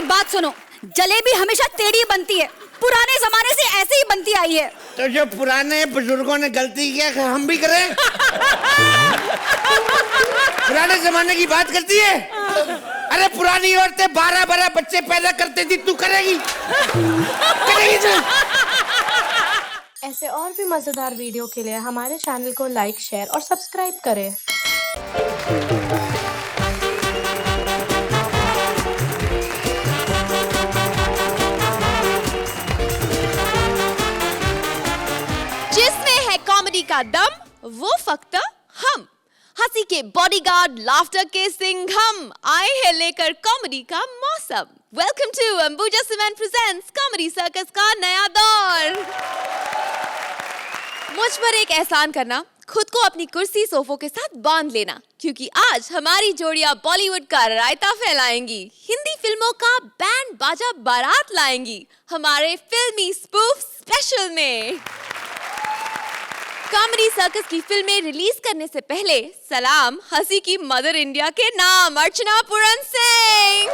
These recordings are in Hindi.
एक बात सुनो, जलेबी हमेशा टेढ़ी बनती है, पुराने जमाने से ऐसे ही बनती आई है। तो जो पुराने बुजुर्गों ने गलती किया हम भी करें? पुराने जमाने की बात करती है? अरे पुरानी औरतें 12-12 बच्चे पैदा करती थी, तू करेगी? करेगी तू? ऐसे और भी मजेदार वीडियो के लिए हमारे चैनल को लाइक, शेयर और सब्सक्राइब करें। जिसमें है कॉमेडी का दम, वो फक्त हम। हंसी के बॉडीगार्ड, लाफ्टर के सिंघम आए हैं लेकर कॉमेडी का मौसम। Welcome to Ambuja cement presents comedy circus का नया दौर। मुझ पर एक एहसान करना, खुद को अपनी कुर्सी सोफों के साथ बांध लेना, क्योंकि आज हमारी जोड़ियां बॉलीवुड का रायता फैलाएंगी, हिंदी फिल्मों का बैंड बाजा बारात लाएंगी हमारे फिल्मी स्पूफ स्पेशल में। कॉमेडी सर्कस की फिल्में रिलीज करने से पहले सलाम हंसी की मदर इंडिया के नाम Archana Puran Singh.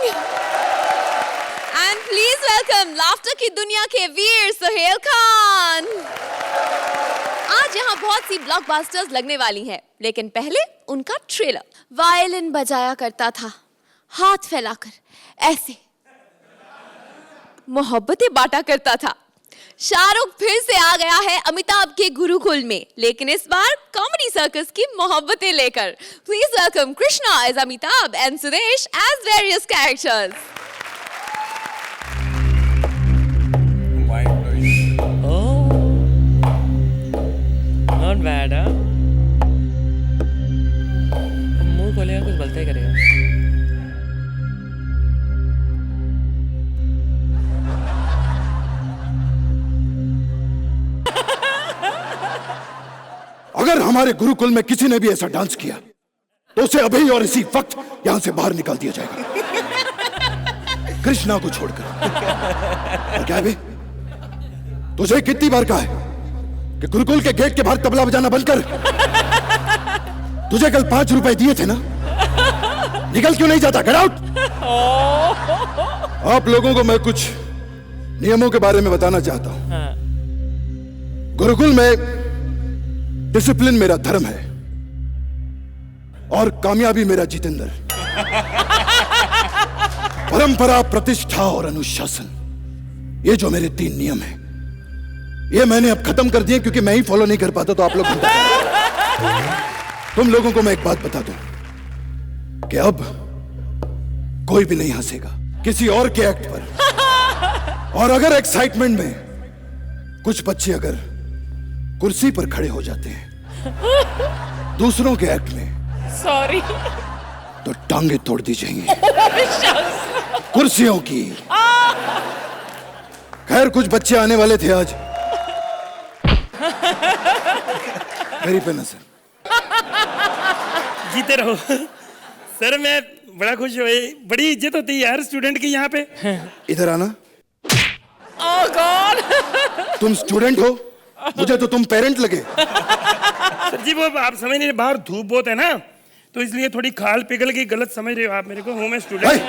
And please welcome laughter की दुनिया के वीर सुहेल खान। आज यहाँ बहुत सी ब्लॉकबस्टर्स लगने वाली हैं, लेकिन पहले उनका ट्रेलर। वायलिन बजाया करता था, हाथ फैलाकर ऐसे मोहब्बतें बांटा करता था। शाहरुख फिर से आ गया है अमिताभ के गुरुकुल में, लेकिन इस बार कॉमेडी सर्कस की मोहब्बतें लेकर। Please welcome Krishna as Amitabh and Sudesh as various characters. Not bad, huh? मुंह खोलेगा कुछ बोलता ही करेगा। अगर हमारे गुरुकुल में किसी ने भी ऐसा डांस किया तो उसे अभी और इसी वक्त यहां से बाहर निकाल दिया जाएगा, कृष्णा को छोड़कर। और क्या बे, तुझे कितनी बार कहा है कि गुरुकुल के गेट के बाहर तबला बजाना बंद कर? तुझे कल 5 रुपए दिए थे ना, निकल क्यों नहीं जाता? Get out. आप लोगों को मैं कुछ नियमों के बारे में बताना चाहता हूं। गुरुकुल में डिसिप्लिन मेरा धर्म है और कामयाबी मेरा जितेंद्र। परंपरा, प्रतिष्ठा और अनुशासन, ये जो मेरे 3 नियम हैं, ये मैंने अब खत्म कर दिए, क्योंकि मैं ही फॉलो नहीं कर पाता तो आप लोग तुम लोगों को मैं एक बात बता दूं कि अब कोई भी नहीं हंसेगा किसी और के एक्ट पर। और अगर एक्साइटमेंट में कुछ बच्चे अगर कुर्सी पर खड़े हो जाते हैं दूसरों के एक्ट में, सॉरी, तो टांगे तोड़ दी जाएंगी कुर्सियों की। खैर, कुछ बच्चे आने वाले थे आज मेरी पे नजर। जीते रहो सर, मैं बड़ा खुश हुआ, बड़ी इज्जत होती है यार स्टूडेंट की यहाँ पे। इधर आना। Oh God! तुम स्टूडेंट हो, मुझे तो तुम पेरेंट लगे। सर जी, वो आप समझ नहीं रहे, बाहर धूप बहुत है ना, तो इसलिए थोड़ी खाल पिघल गई, गलत समझ रहे हो आप मेरे को। हूँ मैं स्टूडेंट।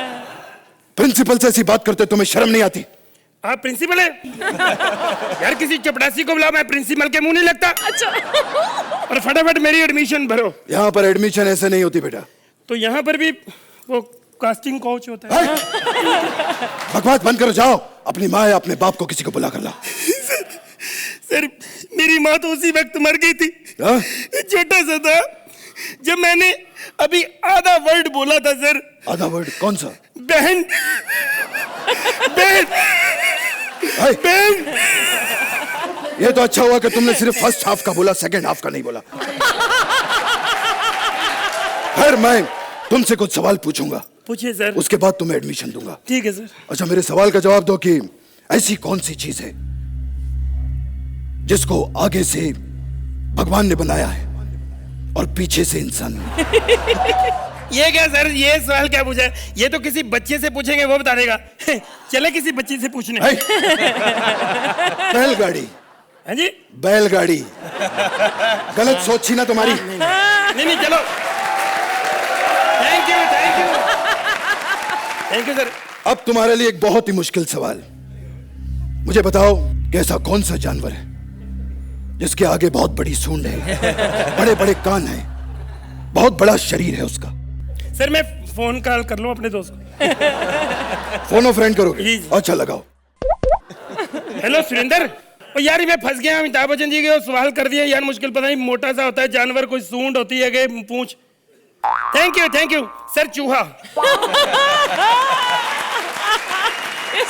प्रिंसिपल से ऐसी बात करते तुम्हें शर्म नहीं आती? आप प्रिंसिपल है? यार किसी चपड़ासी को बुलाओ, मैं प्रिंसिपल के मुंह नहीं लगता। अच्छा। और फटाफट मेरी एडमिशन भरो। यहाँ पर एडमिशन ऐसे नहीं होती बेटा। तो यहाँ पर भी वो कास्टिंग कोच होता है। बकवास बंद करो, जाओ अपनी माँ या अपने बाप को किसी को बुला कर लाओ। सर, मेरी माँ तो उसी वक्त मर गई थी, छोटा सा था जब मैंने अभी आधा वर्ड बोला था सर। आधा वर्ड कौन सा? बहन। बहन। बहन। ये तो अच्छा हुआ कि तुमने सिर्फ फर्स्ट हाफ का बोला, सेकंड हाफ का नहीं बोला। खैर, मैं तुमसे कुछ सवाल पूछूंगा। पूछिए सर। उसके बाद तुम्हें एडमिशन दूंगा। ठीक है सर। अच्छा, मेरे सवाल का जवाब दो कि ऐसी कौन सी चीज है जिसको आगे से भगवान ने बनाया है और पीछे से इंसान ने? ये क्या सर, ये सवाल क्या पूछा है? ये तो किसी बच्चे से पूछेंगे, वो बता देगा। चले किसी बच्चे से पूछने। बैलगाड़ी। हाँ जी, बैलगाड़ी। गलत सोची ना तुम्हारी। नहीं चलो। Thank you sir. अब तुम्हारे लिए एक बहुत ही मुश्किल सवाल। मुझे बताओ कि ऐसा कौन सा जानवर है जिसके आगे बहुत बड़ी सूंड है, बड़े बड़े कान हैं, बहुत बड़ा शरीर है उसका। सर मैं फोन कॉल कर लूं अपने दोस्त को। फोन ऑफ फ्रेंड करोगे? जी। अच्छा लगाओ। हेलो सुरेंद्र। ओ यार मैं फंस गया, अमिताभ बच्चन जी के सवाल कर दिया यार, मुश्किल पता नहीं मोटा सा होता है जानवर, कोई सूंड होती है कि पूंछ। Thank you sir. चूहा।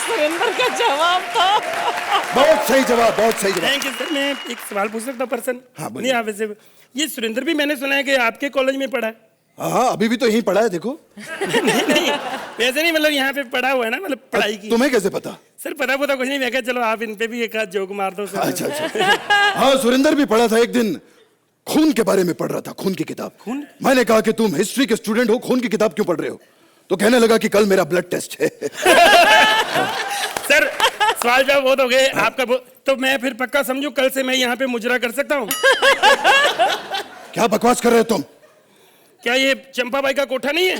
सुरेंद्र का जवाब था। बहुत सही जवाब, बहुत सही जवाब। Thank you sir. मैं एक सवाल पूछ सकता हूं पर्सन? हाँ, बोलिए। नहीं आप वैसे, ये सुरेंद्र भी मैंने सुना है कि आपके कॉलेज में पढ़ा है। हाँ, अभी भी तो यहीं पढ़ा है, देखो। नहीं वैसे नहीं, मतलब यहाँ पे पढ़ा हुआ है ना, मतलब पढ़ाई की। तुम्हें कैसे पता? सर पता कुछ नहीं, मैं कहा चलो आप इन पे भी एक आध जोक मार दो सर। अच्छा। हाँ, सुरेंद्र भी पढ़ा था एक दिन, खून के बारे में पढ़ रहा था, खून की किताब। खून? मैंने कहा कि तुम हिस्ट्री के स्टूडेंट हो, खून की किताब क्यों पढ़ रहे हो? तो कहने लगा कि कल मेरा ब्लड टेस्ट है। सर सवाल जवाब बहुत हो गए आपका, तो मैं फिर पक्का समझू कल से मैं यहाँ पे मुजरा कर सकता हूँ? क्या बकवास कर रहे हो तुम? क्या ये चंपा बाई का कोठा नहीं है?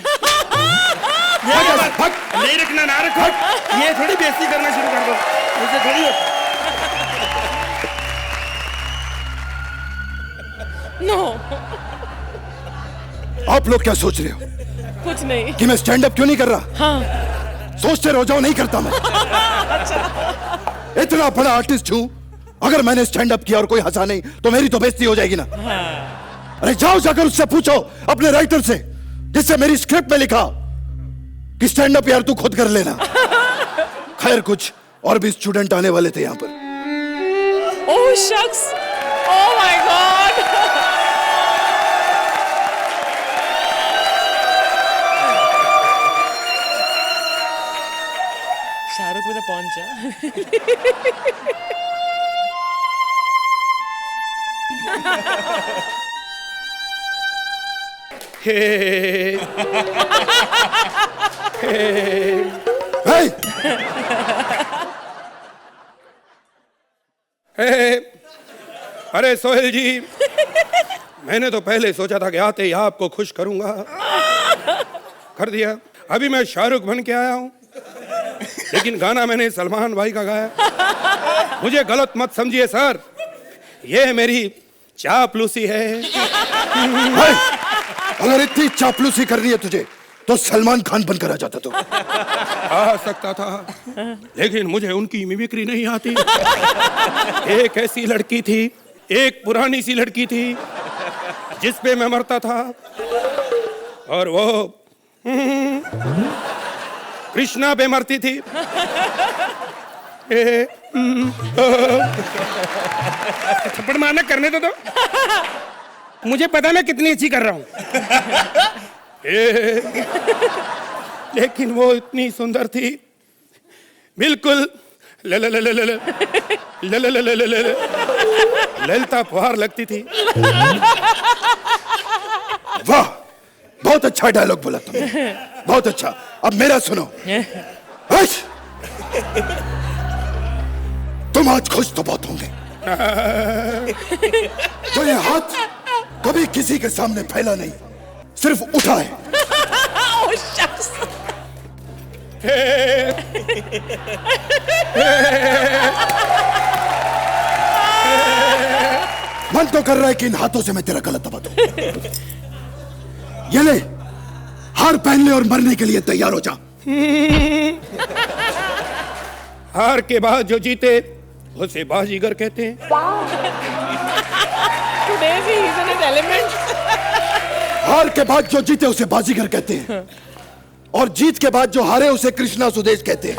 भाग। नहीं रखना, ना रखो। ये थोड़ी बेइज्जती करना शुरू कर दो, ऐसे थोड़ी हो। नो, आप लोग क्या सोच रहे हो कुछ नहीं। कि मैं स्टैंड अप क्यों नहीं कर रहा? हाँ। सोचते रह जाओ, नहीं करता मैं। इतना बड़ा आर्टिस्ट हूं, अगर मैंने स्टैंड अप किया और कोई हंसा नहीं तो मेरी तो बेइज्जती हो जाएगी ना। अरे जाओ, जाकर उससे पूछो, अपने राइटर से जिससे मेरी स्क्रिप्ट में लिखा कि स्टैंड अप यार तू खुद कर लेना। खैर, कुछ और भी स्टूडेंट आने वाले थे यहाँ पर। ओह शख्स, oh my God. Shahrukh with a poncha. Hey! अरे सोहेल जी, मैंने तो पहले सोचा था कि आते ही आपको खुश करूंगा, कर दिया। अभी मैं शाहरुख बन के आया हूं, लेकिन गाना मैंने सलमान भाई का गाया। मुझे गलत मत समझिए सर, ये मेरी चापलूसी है। Hey! अगर इतनी चापलूसी करनी है तुझे तो सलमान खान बनकर आ जाता तू। आ सकता था, लेकिन मुझे उनकी मिमिक्री नहीं आती। एक ऐसी लड़की थी, एक पुरानी सी लड़की थी जिस पे मैं मरता था, और वो कृष्णा पे मरती थी। थप्पड़ मारना करने दो। मुझे पता मैं कितनी अच्छी कर रहा हूँ। लेकिन वो इतनी सुंदर थी, बिल्कुल ललता फुहार लगती थी। वाह, बहुत अच्छा डायलॉग बोला तुमने, बहुत अच्छा। अब मेरा सुनो। हश! तुम आज खुश तो बहुत होंगे। तो ये हाथ कभी किसी के सामने फैला नहीं, सिर्फ उठा है। ओह शख्स। मन तो कर रहा है कि इन हाथों से मैं तेरा गला दबा दूं। ये ले, हार पहन ले और मरने के लिए तैयार हो जा। हार के बाद जो जीते उसे बाजीगर कहते हैं। Today he is in his element. हार के बाद जो जीते उसे बाजीगर कहते हैं, और जीत के बाद जो हारे उसे कृष्णा सुदेश कहते हैं।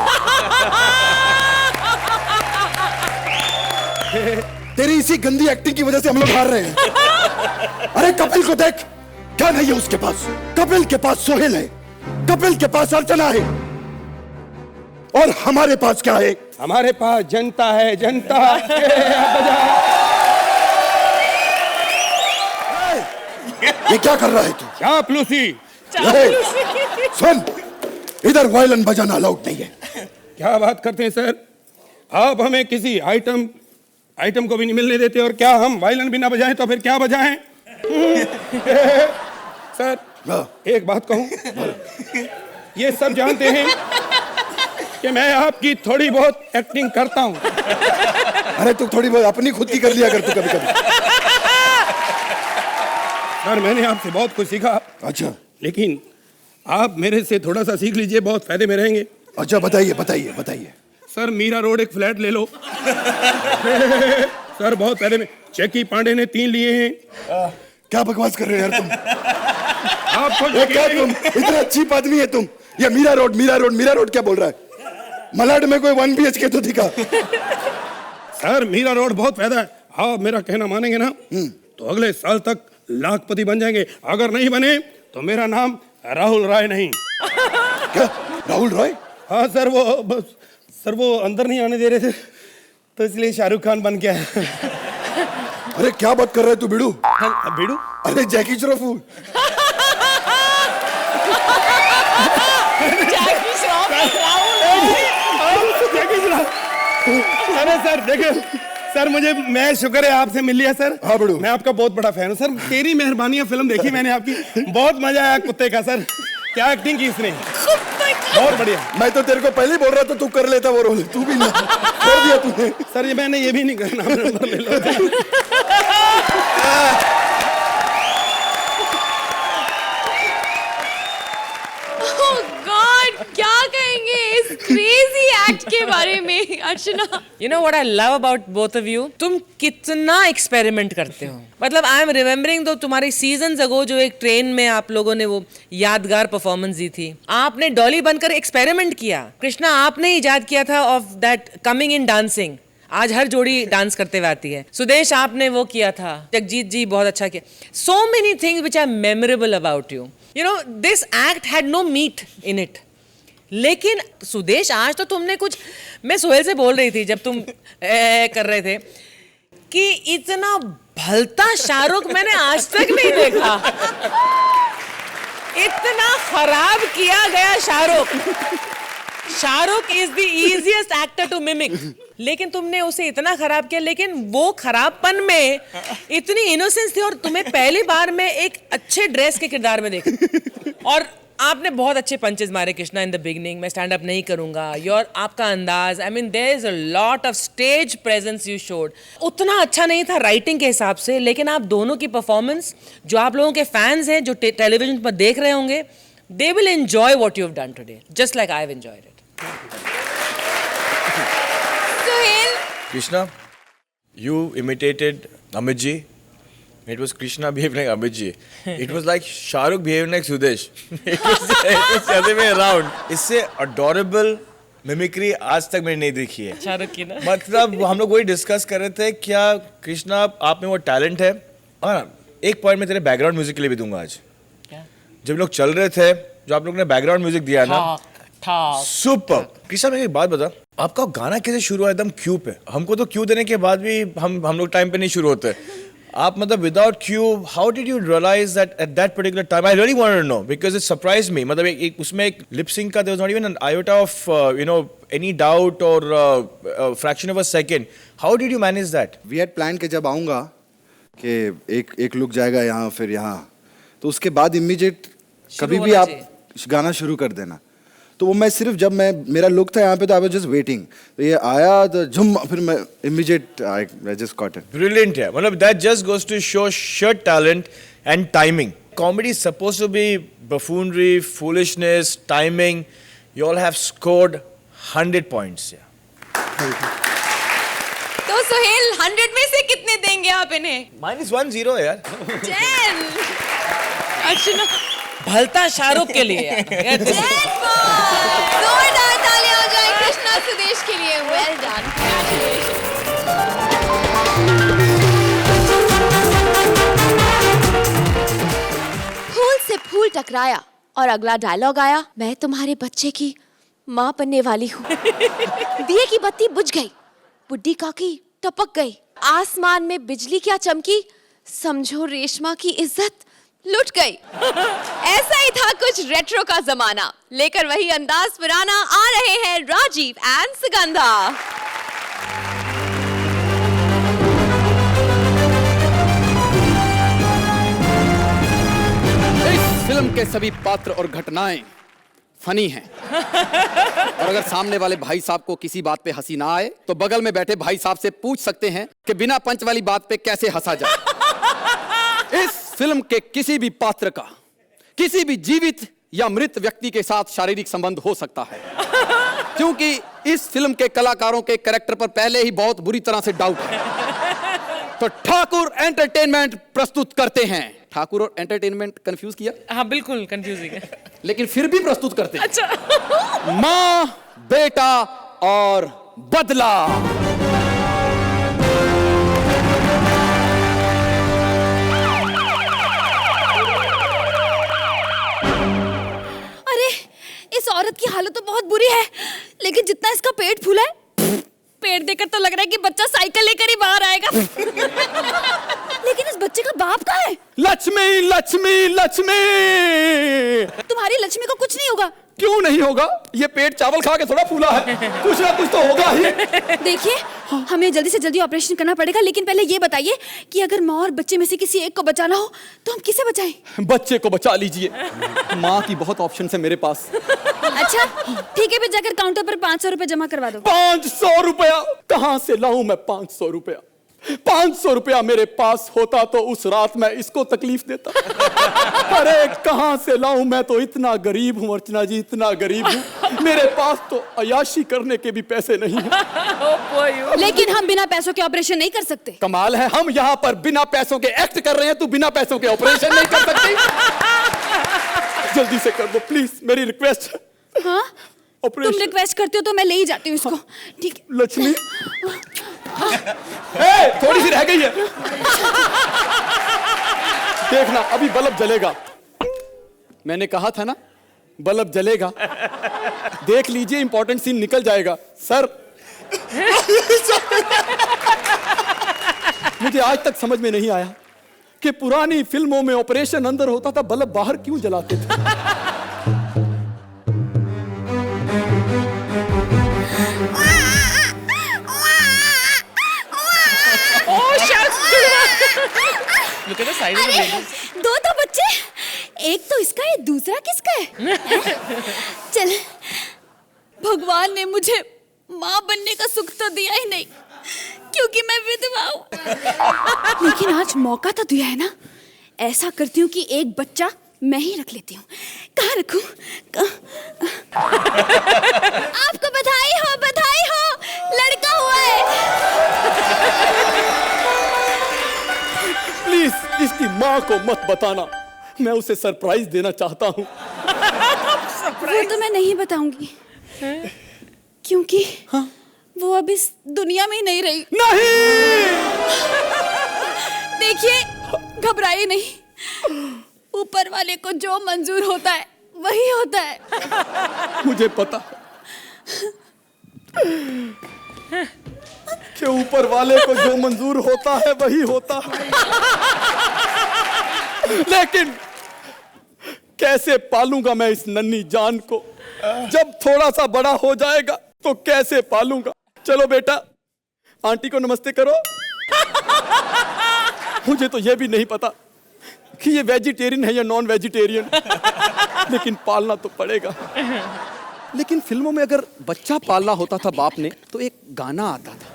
तेरी इसी गंदी एक्टिंग की वजह से हम लोग हार रहे हैं। अरे कपिल को देख, क्या नहीं है उसके पास? कपिल के पास सोहेल है, कपिल के पास अर्चना है, और हमारे पास क्या है? हमारे पास जनता है, जनता। ये क्या कर रहा है तू? चापलूसी। सुन, इधर वायलिन बजाना अलाउड नहीं है। क्या बात करते हैं सर, आप हमें किसी आइटम को भी नहीं मिलने देते, और क्या हम वायलिन भी ना बजाएं तो फिर क्या बजाएं? सर एक बात कहूं, ये सब जानते हैं कि मैं आपकी थोड़ी बहुत एक्टिंग करता हूँ। अरे तू थोड़ी बहुत अपनी खुद की कर लिया कर तू कभी कभी। सर मैंने आपसे बहुत कुछ सीखा। अच्छा लेकिन आप मेरे से थोड़ा सा सीख लीजिए, बहुत फायदे में रहेंगे। अच्छा बताइए बताइए बताइए। सर मीरा रोड एक फ्लैट ले लो। सर बहुत फायदे में। चेकी पांडे ने 3 लिए हैं। क्या बकवास कर रहे हो यार तुम? आपको ये क्या तुम इतना चीप आदमी है तुम? ये Mira road Mira road Mira road क्या बोल रहा है? मलाड में कोई 1 BHK तो दिखा। सर मीरा रोड बहुत फायदा है। आप मेरा कहना मानेंगे ना तो अगले साल तक लाखपति बन जाएंगे। अगर नहीं बने तो मेरा नाम राहुल राय नहीं। क्या राहुल रॉय? हाँ सर वो अंदर नहीं आने दे रहे थे तो इसलिए शाहरुख खान बन गया है। अरे क्या बात कर रहा है तू बिड़ू? बिड़ू? अरे जैकी श्रॉफ। अरे सर देखिए सर मुझे मैं शुक्र है आपसे मिल लिया सर। हाँ बिड़ू। मैं आपका बहुत बड़ा फैन हूँ सर। तेरी मेहरबानी फिल्म देखी मैंने आपकी, बहुत मजा आया। कुत्ते का सर क्या एक्टिंग की इसने, बहुत बढ़िया। मैं तो तेरे को पहले ही बोल रहा था तू कर लेता वो रोल, तू भी ना कर दिया तूने। सर ये मैंने ये भी नहीं करना, नंबर ले लो। Oh God, क्या कहेंगे इस क्रेजी एक्ट के बारे में अर्चना? You know what I love about both of you? तुम कितना एक्सपेरिमेंट करते हो। मतलब आई एम रिमेम्बरिंग दो तुम्हारी सीजन्स अगो जो एक ट्रेन में आप लोगों ने वो यादगार परफॉर्मेंस दी थी। आपने डॉली बनकर एक्सपेरिमेंट किया। कृष्णा आपने इजाद किया था of that coming in dancing. आज हर जोड़ी डांस करते हुए आती है। सुदेश आपने वो किया था। जगजीत जी बहुत अच्छा किया। So many things which are memorable about you. You know, this act had no meat in it. लेकिन सुदेश आज तो तुमने कुछ, मैं सोहेल से बोल रही थी जब तुम कर रहे थे कि इतना भलता शाहरुख मैंने आज तक नहीं देखा। इतना खराब किया गया Shahrukh is the easiest actor to mimic. लेकिन तुमने उसे इतना खराब किया, लेकिन वो खराबपन में इतनी इनोसेंस थी और तुम्हें पहली बार में एक अच्छे ड्रेस के किरदार में देखा। और आपने बहुत अच्छे पंचेस मारे कृष्णा इन द बिगनिंग। मैं स्टैंड अप नहीं करूंगा, आपका अंदाज, I mean there is a lot of stage presence you showed. उतना अच्छा नहीं था राइटिंग के हिसाब से, लेकिन आप दोनों की परफॉर्मेंस जो आप लोगों के फैंस हैं जो टेलीविजन पर देख रहे होंगे, they will enjoy what you have done today just like I have enjoyed it. Sohail, Krishna, you imitated Amit ji. It was Krishna behaving like Amit ji. It was like Shahrukh behaving like Sudesh. It was the other way around. इससे adorable mimicry आज तक मैंने नहीं देखी है। शाहरुख की ना? मतलब हम लोग वही डिस्कस कर रहे थे, क्या कृष्णा आप में वो टैलेंट है। और एक पॉइंट मैं तेरे बैकग्राउंड म्यूजिक के लिए भी दूंगा आज। क्या? जब लोग चल रहे थे, जो आप लोग ने बैकग्राउंड म्यूजिक दिया ना, सुपर। कृष्णा मेरे एक बात बता, आपका गाना कैसे शुरू हुआ एकदम क्यू पे? हमको तो क्यू देने के बाद भी हम लोग टाइम पे नहीं शुरू होते। आप मतलब without cue, how did you realise that at that particular time? I really wanted to know because it surprise me. मतलब एक उसमें एक लिप सिंक का there was not even an iota of any doubt और fraction of a second. How did you manage that? We had plan कि जब आऊँगा कि एक लुक जाएगा यहाँ फिर यहाँ, तो उसके बाद इमीडिएट कभी भी आप गाना शुरू कर देना। तो वो मैं सिर्फ जब मेरा लुक था यहाँ पे तो आई वाज जस्ट वेटिंग, तो ये आया तो झुम, फिर मैं immediate I just got it. Brilliant है, मतलब that just goes to show sheer talent and timing. Comedy is supposed to be buffoonery, foolishness, timing. You all have scored 100 points. तो सोहेल 100 में से कितने देंगे आप इन्हें? -1-0 है यार। 10. अर्चना, भलता शाहरुख के लिए यार। 10 जोरदार तालियां हो जाए कृष्णा सुदेश के लिए। वेल डन, फूल से फूल टकराया और अगला डायलॉग आया, मैं तुम्हारे बच्चे की माँ बनने वाली हूँ। दिए की बत्ती बुझ गई, बुड्ढी काकी टपक गई, आसमान में बिजली क्या चमकी, समझो रेशमा की इज्जत लुट गई। ऐसा ही था कुछ रेट्रो का जमाना, लेकर वही अंदाज पुराना आ रहे हैं राजीव एंड सुगंधा। इस फिल्म के सभी पात्र और घटनाएं फनी हैं। और अगर सामने वाले भाई साहब को किसी बात पे हंसी ना आए तो बगल में बैठे भाई साहब से पूछ सकते हैं कि बिना पंच वाली बात पे कैसे हंसा जाए। इस फिल्म के किसी भी पात्र का किसी भी जीवित या मृत व्यक्ति के साथ शारीरिक संबंध हो सकता है, क्योंकि इस फिल्म के कलाकारों के कैरेक्टर पर पहले ही बहुत बुरी तरह से डाउट है। तो ठाकुर एंटरटेनमेंट प्रस्तुत करते हैं। ठाकुर और एंटरटेनमेंट कंफ्यूज किया? हाँ बिल्कुल कंफ्यूजिंग है। लेकिन फिर भी प्रस्तुत करते हैं। अच्छा। माँ, बेटा और बदला। अरे इस औरत की हालत तो बहुत बुरी है, लेकिन जितना इसका पेट फूला है, पेट देखकर तो लग रहा है कि बच्चा साइकिल लेकर ही बाहर आएगा। लेकिन इस बच्चे का बाप कहाँ है? लक्ष्मी लक्ष्मी लक्ष्मी। तुम्हारी लक्ष्मी को कुछ नहीं होगा। क्यों नहीं होगा? ये पेट चावल खा के थोड़ा फूला है, कुछ ना कुछ तो होगा ही। देखिए, हमें जल्दी से जल्दी ऑपरेशन करना पड़ेगा, लेकिन पहले ये बताइए कि अगर माँ और बच्चे में से किसी एक को बचाना हो तो हम किसे बचाएं? बच्चे को बचा लीजिए। माँ की बहुत ऑप्शन है मेरे पास। अच्छा ठीक है, फिर जाकर काउंटर पर 500 रुपए जमा करवा दो। 500 रुपया? कहाँ से लाऊं मैं 500 रुपया? 500 रुपया मेरे पास होता तो उस रात मैं इसको तकलीफ देता। अरे कहाँ से लाऊं? मैं तो इतना गरीब हूँ अर्चना जी, इतना गरीब हूँ, मेरे पास तो अयाशी करने के भी पैसे नहीं हैं। लेकिन हम बिना पैसों के ऑपरेशन नहीं कर सकते। कमाल है, हम यहाँ पर बिना पैसों के एक्ट कर रहे हैं, तू बिना पैसों के ऑपरेशन नहीं कर सकती? जल्दी से कर दो प्लीज, मेरी रिक्वेस्ट है। हाँ तुम रिक्वेस्ट करते हो तो मैं ले ही जाती हूँ इसको। ठीक है लक्ष्मी। थोड़ी सी रह गई है, देखना अभी बल्ब जलेगा। मैंने कहा था ना बल्ब जलेगा, देख लीजिए इंपॉर्टेंट सीन निकल जाएगा। सर मुझे आज तक समझ में नहीं आया कि पुरानी फिल्मों में ऑपरेशन अंदर होता था, बल्ब बाहर क्यों जलाते थे? दो तो बच्चे, एक तो इसका है, दूसरा किसका है? चल, भगवान ने मुझे माँ बनने का सुख तो दिया ही नहीं, क्योंकि मैं विधवा हूँ। लेकिन आज मौका तो दिया है ना, ऐसा करती हूँ कि एक बच्चा मैं ही रख लेती हूँ। कहाँ रखूं? आपको बधाई हो, लड़का हुआ है। प्लीज इसकी माँ को मत बताना, मैं उसे सरप्राइज देना चाहता हूँ। वो तो मैं नहीं बताऊंगी, क्योंकि हाँ? वो अब इस दुनिया में ही नहीं रही। नहीं। देखिए घबराइए नहीं, ऊपर वाले को जो मंजूर होता है वही होता है। मुझे पता कि ऊपर वाले को जो मंजूर होता है वही होता है, लेकिन कैसे पालूंगा मैं इस नन्ही जान को? जब थोड़ा सा बड़ा हो जाएगा तो कैसे पालूंगा? चलो बेटा, आंटी को नमस्ते करो। मुझे तो यह भी नहीं पता कि ये वेजिटेरियन है या नॉन वेजिटेरियन, लेकिन पालना तो पड़ेगा। लेकिन फिल्मों में अगर बच्चा पालना होता था बाप ने तो एक गाना आता था,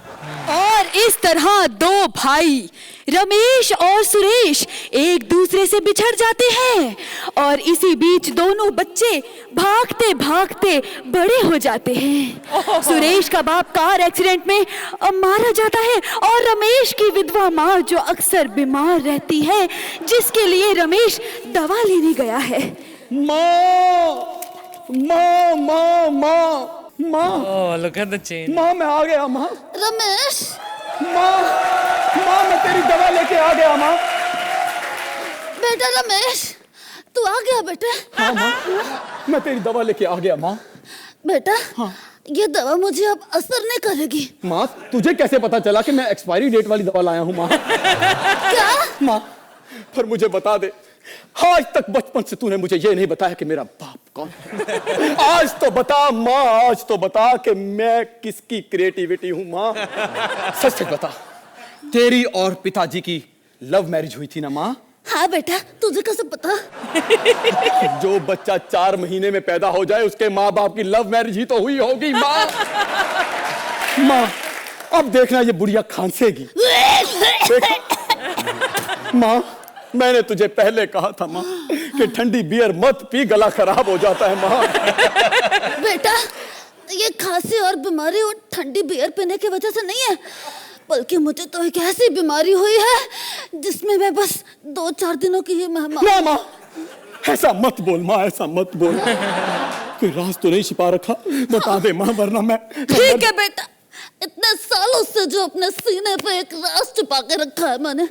और इस तरह दो भाई रमेश और सुरेश एक दूसरे से बिछड़ जाते हैं, और इसी बीच दोनों बच्चे भागते भागते बड़े हो जाते हैं। सुरेश का बाप कार एक्सीडेंट में मारा जाता है, और रमेश की विधवा माँ जो अक्सर बीमार रहती है, जिसके लिए रमेश दवा लेने गया है। माँ माँ माँ माँ माँ। Oh, look at the chain. माँ मैं आ गया माँ। रमेश। माँ माँ मैं तेरी दवा लेके आ गया माँ। बेटा रमेश, तू आ गया बेटा? हाँ माँ, मैं तेरी दवा लेके आ गया माँ। बेटा हाँ। ये दवा मुझे अब असर नहीं करेगी। माँ तुझे कैसे पता चला कि मैं एक्सपायरी डेट वाली दवा लाया हूँ माँ? क्या? माँ पर मुझे बता दे, आज तक बचपन से तूने मुझे ये नहीं बताया कि मेरा बाप कौन है। आज तो बता माँ, आज तो बता कि मैं किसकी क्रिएटिविटी हूँ माँ। सच सच बता, तेरी और पिताजी की लव मैरिज हुई थी ना माँ? हाँ बेटा, तुझे कैसे पता? जो बच्चा 4 महीने में पैदा हो जाए उसके माँ बाप की लव मैरिज ही तो हुई होगी माँ। माँ अब देखना ये बुढ़िया खांसेगी। माँ मैंने तुझे पहले कहा था माँ कि ठंडी बियर मत पी, गला खराब हो जाता है माँ। बेटा ये खांसी और बीमारी और ठंडी बियर पीने की वजह से नहीं है, बल्कि मुझे तो एक ऐसी बीमारी हुई है जिसमें मैं बस 2-4 दिनों की ही मेहमान। ना माँ ऐसा मत बोल माँ, ऐसा मत बोल। कोई राज तो नहीं छिपा रखा? बता दे माँ वरना मैं। ठीक है बेटा, इतने सालों से जो अपने सीने पे एक राज छुपा के रखा है मैंने,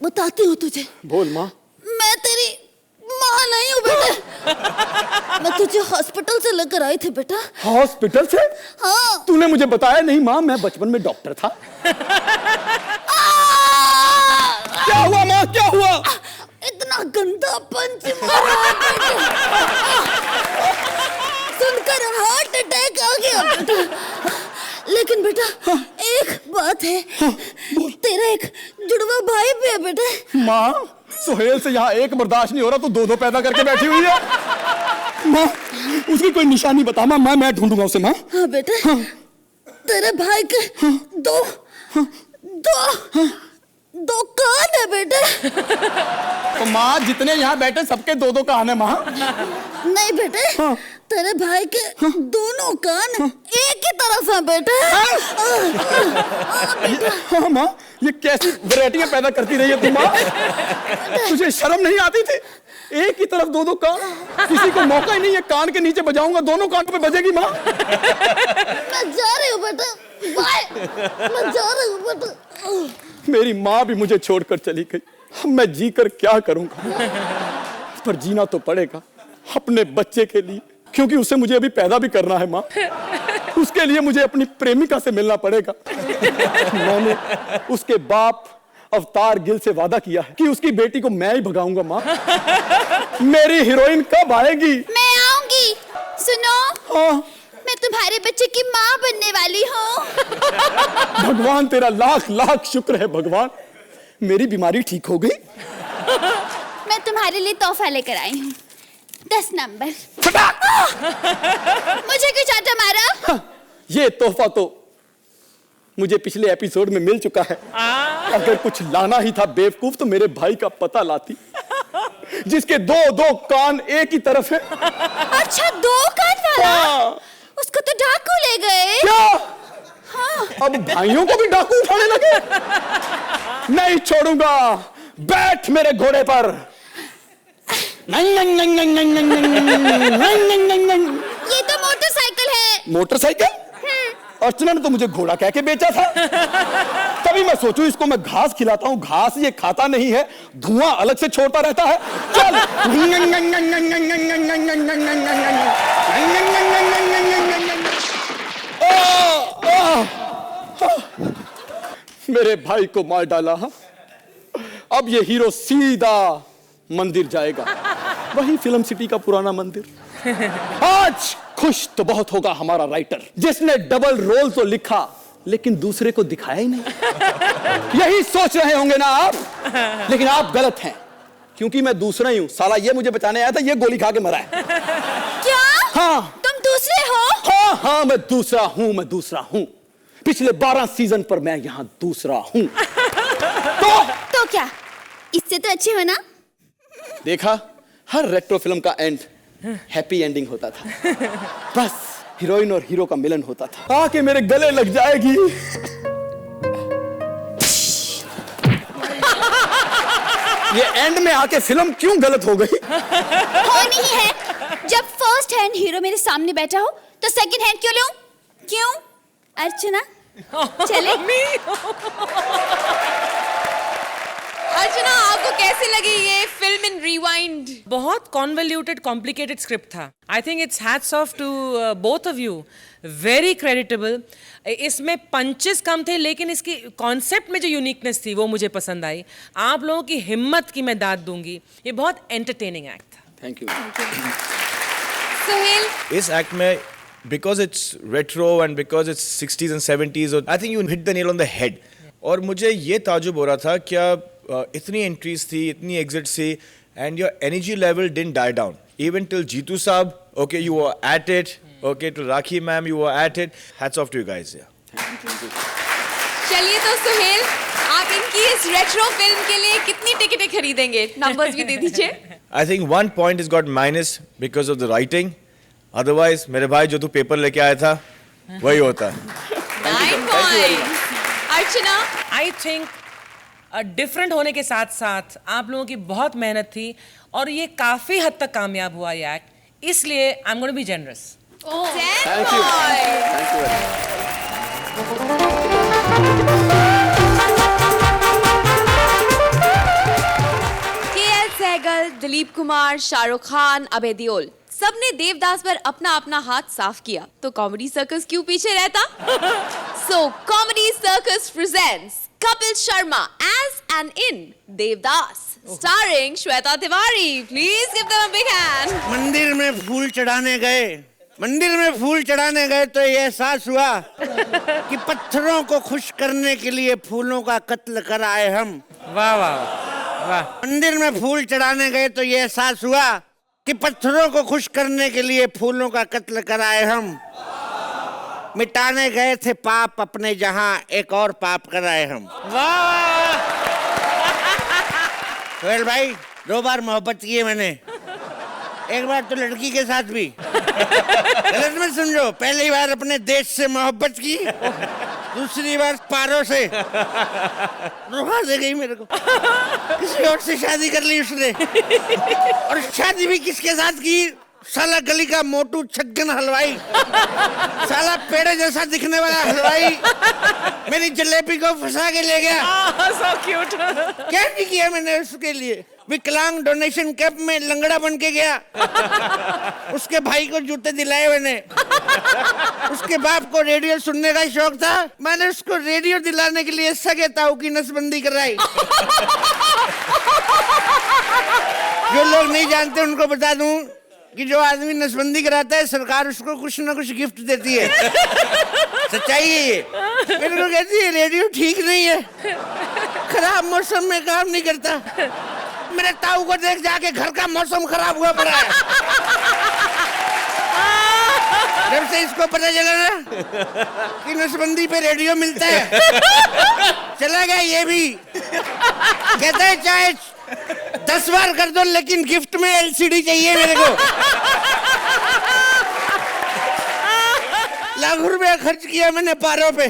बताती हूँ तुझे। बोल माँ। मैं तेरी माँ नहीं हूँ बेटा, मैं तुझे हॉस्पिटल से लेकर आई थी बेटा। हॉस्पिटल से? हाँ। तूने मुझे बताया नहीं माँ, मैं बचपन में डॉक्टर था। क्या हुआ माँ, क्या हुआ? इतना गंदा पंच मारा है बेटे, सुनकर हार्ट अटैक आ गया बेटा। लेकिन बेटा एक बात है, तेरा एक जुड़वा भाई भी है बेटा। माँ सोहेल से यहाँ एक बर्दाश्त नहीं हो रहा, तो 2-2 पैदा करके बैठी हुई है। माँ उसकी कोई निशानी बता माँ, मैं ढूंढूंगा उसे माँ। हाँ बेटे, तेरे भाई के दो कान है बेटे। तो माँ जितने यहाँ बैठे सबके 2-2 कान है माँ। नहीं बेटे, तेरे भाई के दोनों कान एक ही तरफ है बेटे। हाँ माँ, ये कैसी वैरायटियां पैदा करती रही है तुम माँ? तुझे शर्म नहीं आती थी? एक ही तरफ 2-2 कान, किसी को मौका ही नहीं है। कान के नीचे बजाऊंगा, दोनों कान पे बजेगी माँ। मैं जा रही हूँ बेटा, बाय। मैं जा रही हूँ बेटा। मेरी माँ भी मुझे छोड़कर चली गई, अब मैं जी कर क्या करूंगा? पर जीना तो पड़ेगा अपने बच्चे के लिए, क्योंकि उसे मुझे अभी पैदा भी करना है माँ। उसके लिए मुझे अपनी प्रेमिका से मिलना पड़ेगा। मैंने उसके बाप अवतार गिल से वादा किया है कि उसकी बेटी को मैं ही भगाऊंगा माँ। मेरी हीरोइन कब आएगी? मैं आऊंगी। सुनो, हाँ मैं तुम्हारे बच्चे की माँ बनने वाली हूँ। भगवान तेरा लाख लाख शुक्र है भगवान, मेरी बीमारी ठीक हो गई। मैं तुम्हारे लिए तोहफा लेकर आई हूँ, 10 नंबर। मुझे क्यों चाटा मारा? हाँ, ये तोहफा तो मुझे पिछले एपिसोड में मिल चुका है। अगर कुछ लाना ही था बेवकूफ तो मेरे भाई का पता लाती, जिसके 2-2 कान एक ही तरफ है। अच्छा 2 कान वाला? हाँ। उसको तो डाकू ले गए। क्या? हाँ। अब भाइयों को भी डाकू उठाने लगे? नहीं छोड़ूंगा, बैठ मेरे घोड़े पर। ये तो मोटरसाइकिल है। मोटरसाइकिल? अर्चना ने तो मुझे घोड़ा कह के बेचा था। तभी मैं सोचूं इसको मैं घास खिलाता हूँ, घास ये खाता नहीं है, धुआं अलग से छोड़ता रहता है। चल। मेरे भाई को मार डाला। अब ये हीरो सीधा मंदिर जाएगा, वही फिल्म सिटी का पुराना मंदिर। आज खुश तो बहुत होगा हमारा राइटर, जिसने डबल रोल तो लिखा लेकिन दूसरे को दिखाया ही नहीं। यही सोच रहे होंगे ना आप, लेकिन आप गलत हैं, क्योंकि मैं दूसरा ही हूं। साला ये मुझे बचाने आया था, ये गोली खा के मरा है। क्या? हाँ। तुम दूसरे हो? हाँ हाँ मैं दूसरा हूँ। पिछले 12 सीजन पर मैं यहाँ दूसरा हूँ। तो क्या इससे तो अच्छे हो ना? देखा, हर रेट्रो फिल्म का एंड हैप्पी एंडिंग होता था। बस हीरोइन और हीरो का मिलन होता था। आके मेरे गले लग जाएगी। ये एंड में आके फिल्म क्यों गलत हो गई? हो नहीं है, जब फर्स्ट हैंड हीरो मेरे सामने बैठा हो तो सेकंड हैंड क्यों लूं? क्यों अर्चना? चले। अर्चना आपको कैसी लगी ये फिल्म इन रिवाइंड? बहुत कॉन्वोल्यूटेड कॉम्प्लिकेटेड स्क्रिप्ट था। I think it's hats off to both of you, very creditable. इसमें पंचेस कम थे लेकिन इसकी कॉन्सेप्ट में जो यूनिकनेस थी वो मुझे पसंद आई। आप लोगों की हिम्मत की मैं दाद दूंगी, ये बहुत एंटरटेनिंग एक्ट था। Thank you. सुहेल, इस एक्ट में because it's retro and because it's 60s and 70s, I think you hit the nail on the head. और मुझे ये ताजुब हो रहा था क्या इतनी एंट्रीज थी, इतनी एग्जिट्स थी, and your energy level didn't die down even till Jeetu sahab. Okay, you were at it. Okay, to Rakhi ma'am, you were at it. Hats off to you guys. चलिए तो सुहेल, आप इनकी इस रेट्रो फिल्म के लिए कितनी टिकटें खरीदेंगे? नंबर्स भी दे दीजिए. I think 1 point has got minus because of the writing. Otherwise, मेरे भाई जो तू पेपर लेके आया था, वही होता. 9 points. Archana, I think different होने के साथ साथ आप लोगों की बहुत मेहनत थी और ये काफी हद तक कामयाब हुआ ये एक्ट, इसलिए I am going to be generous. 10 points. K L. Saigal, Dilip Kumar, Shahrukh Khan, Abhay Deol सबने देवदास पर अपना अपना हाथ साफ किया, तो कॉमेडी सर्कस क्यों पीछे रहता? So comedy circus presents Kapil Sharma as and in Devdas, starring Shweta Tiwari. Please give them a big hand. मंदिर में फूल चढ़ाने गए तो ये एहसास हुआ कि पत्थरों को खुश करने के लिए फूलों का कत्ल कराए हम. वाह वाह वाह. मंदिर में फूल चढ़ाने गए तो ये एहसास हुआ कि पत्थरों को खुश करने के लिए फूलों का कत्ल कराए हम. मिटाने गए थे पाप अपने जहां एक और पाप कराए हम. वाह. सोहेल भाई, 2 बार मोहब्बत की है मैंने, एक बार तो लड़की के साथ भी. गलत मत समझो, पहली बार अपने देश से मोहब्बत की, दूसरी बार पारो से. रुहा दे गई मेरे को, किसी और से शादी कर ली उसने. और शादी भी किसके साथ की? साला गली का मोटू छगन हलवाई, साला पेड़े जैसा दिखने वाला हलवाई मेरी जलेबी को फंसा के ले गया. So cute. क्या नहीं किया मैंने उसके लिए. विकलांग डोनेशन कैंप में लंगड़ा बन के गया, उसके भाई को जूते दिलाए मैंने. उसके बाप को रेडियो सुनने का शौक था, मैंने उसको रेडियो दिलाने के लिए सगे ताऊ की नसबंदी कराई. जो लोग नहीं जानते उनको बता दूं कि जो आदमी नसबंदी कराता है, सरकार उसको कुछ ना कुछ गिफ्ट देती है. सच्चाई है ये. मेरे को कहती है रेडियो ठीक नहीं है, खराब मौसम में काम नहीं करता. मेरे ताऊ को देख जाके घर का मौसम खराब हुआ पड़ा है. जब से इसको पता चला ना कि नसबंदी पे रेडियो मिलता है, चला गया ये भी. कहता है चाहे 10 बार कर दो लेकिन गिफ्ट में LCD चाहिए मेरे को. लाख रुपया खर्च किया मैंने पारों पे.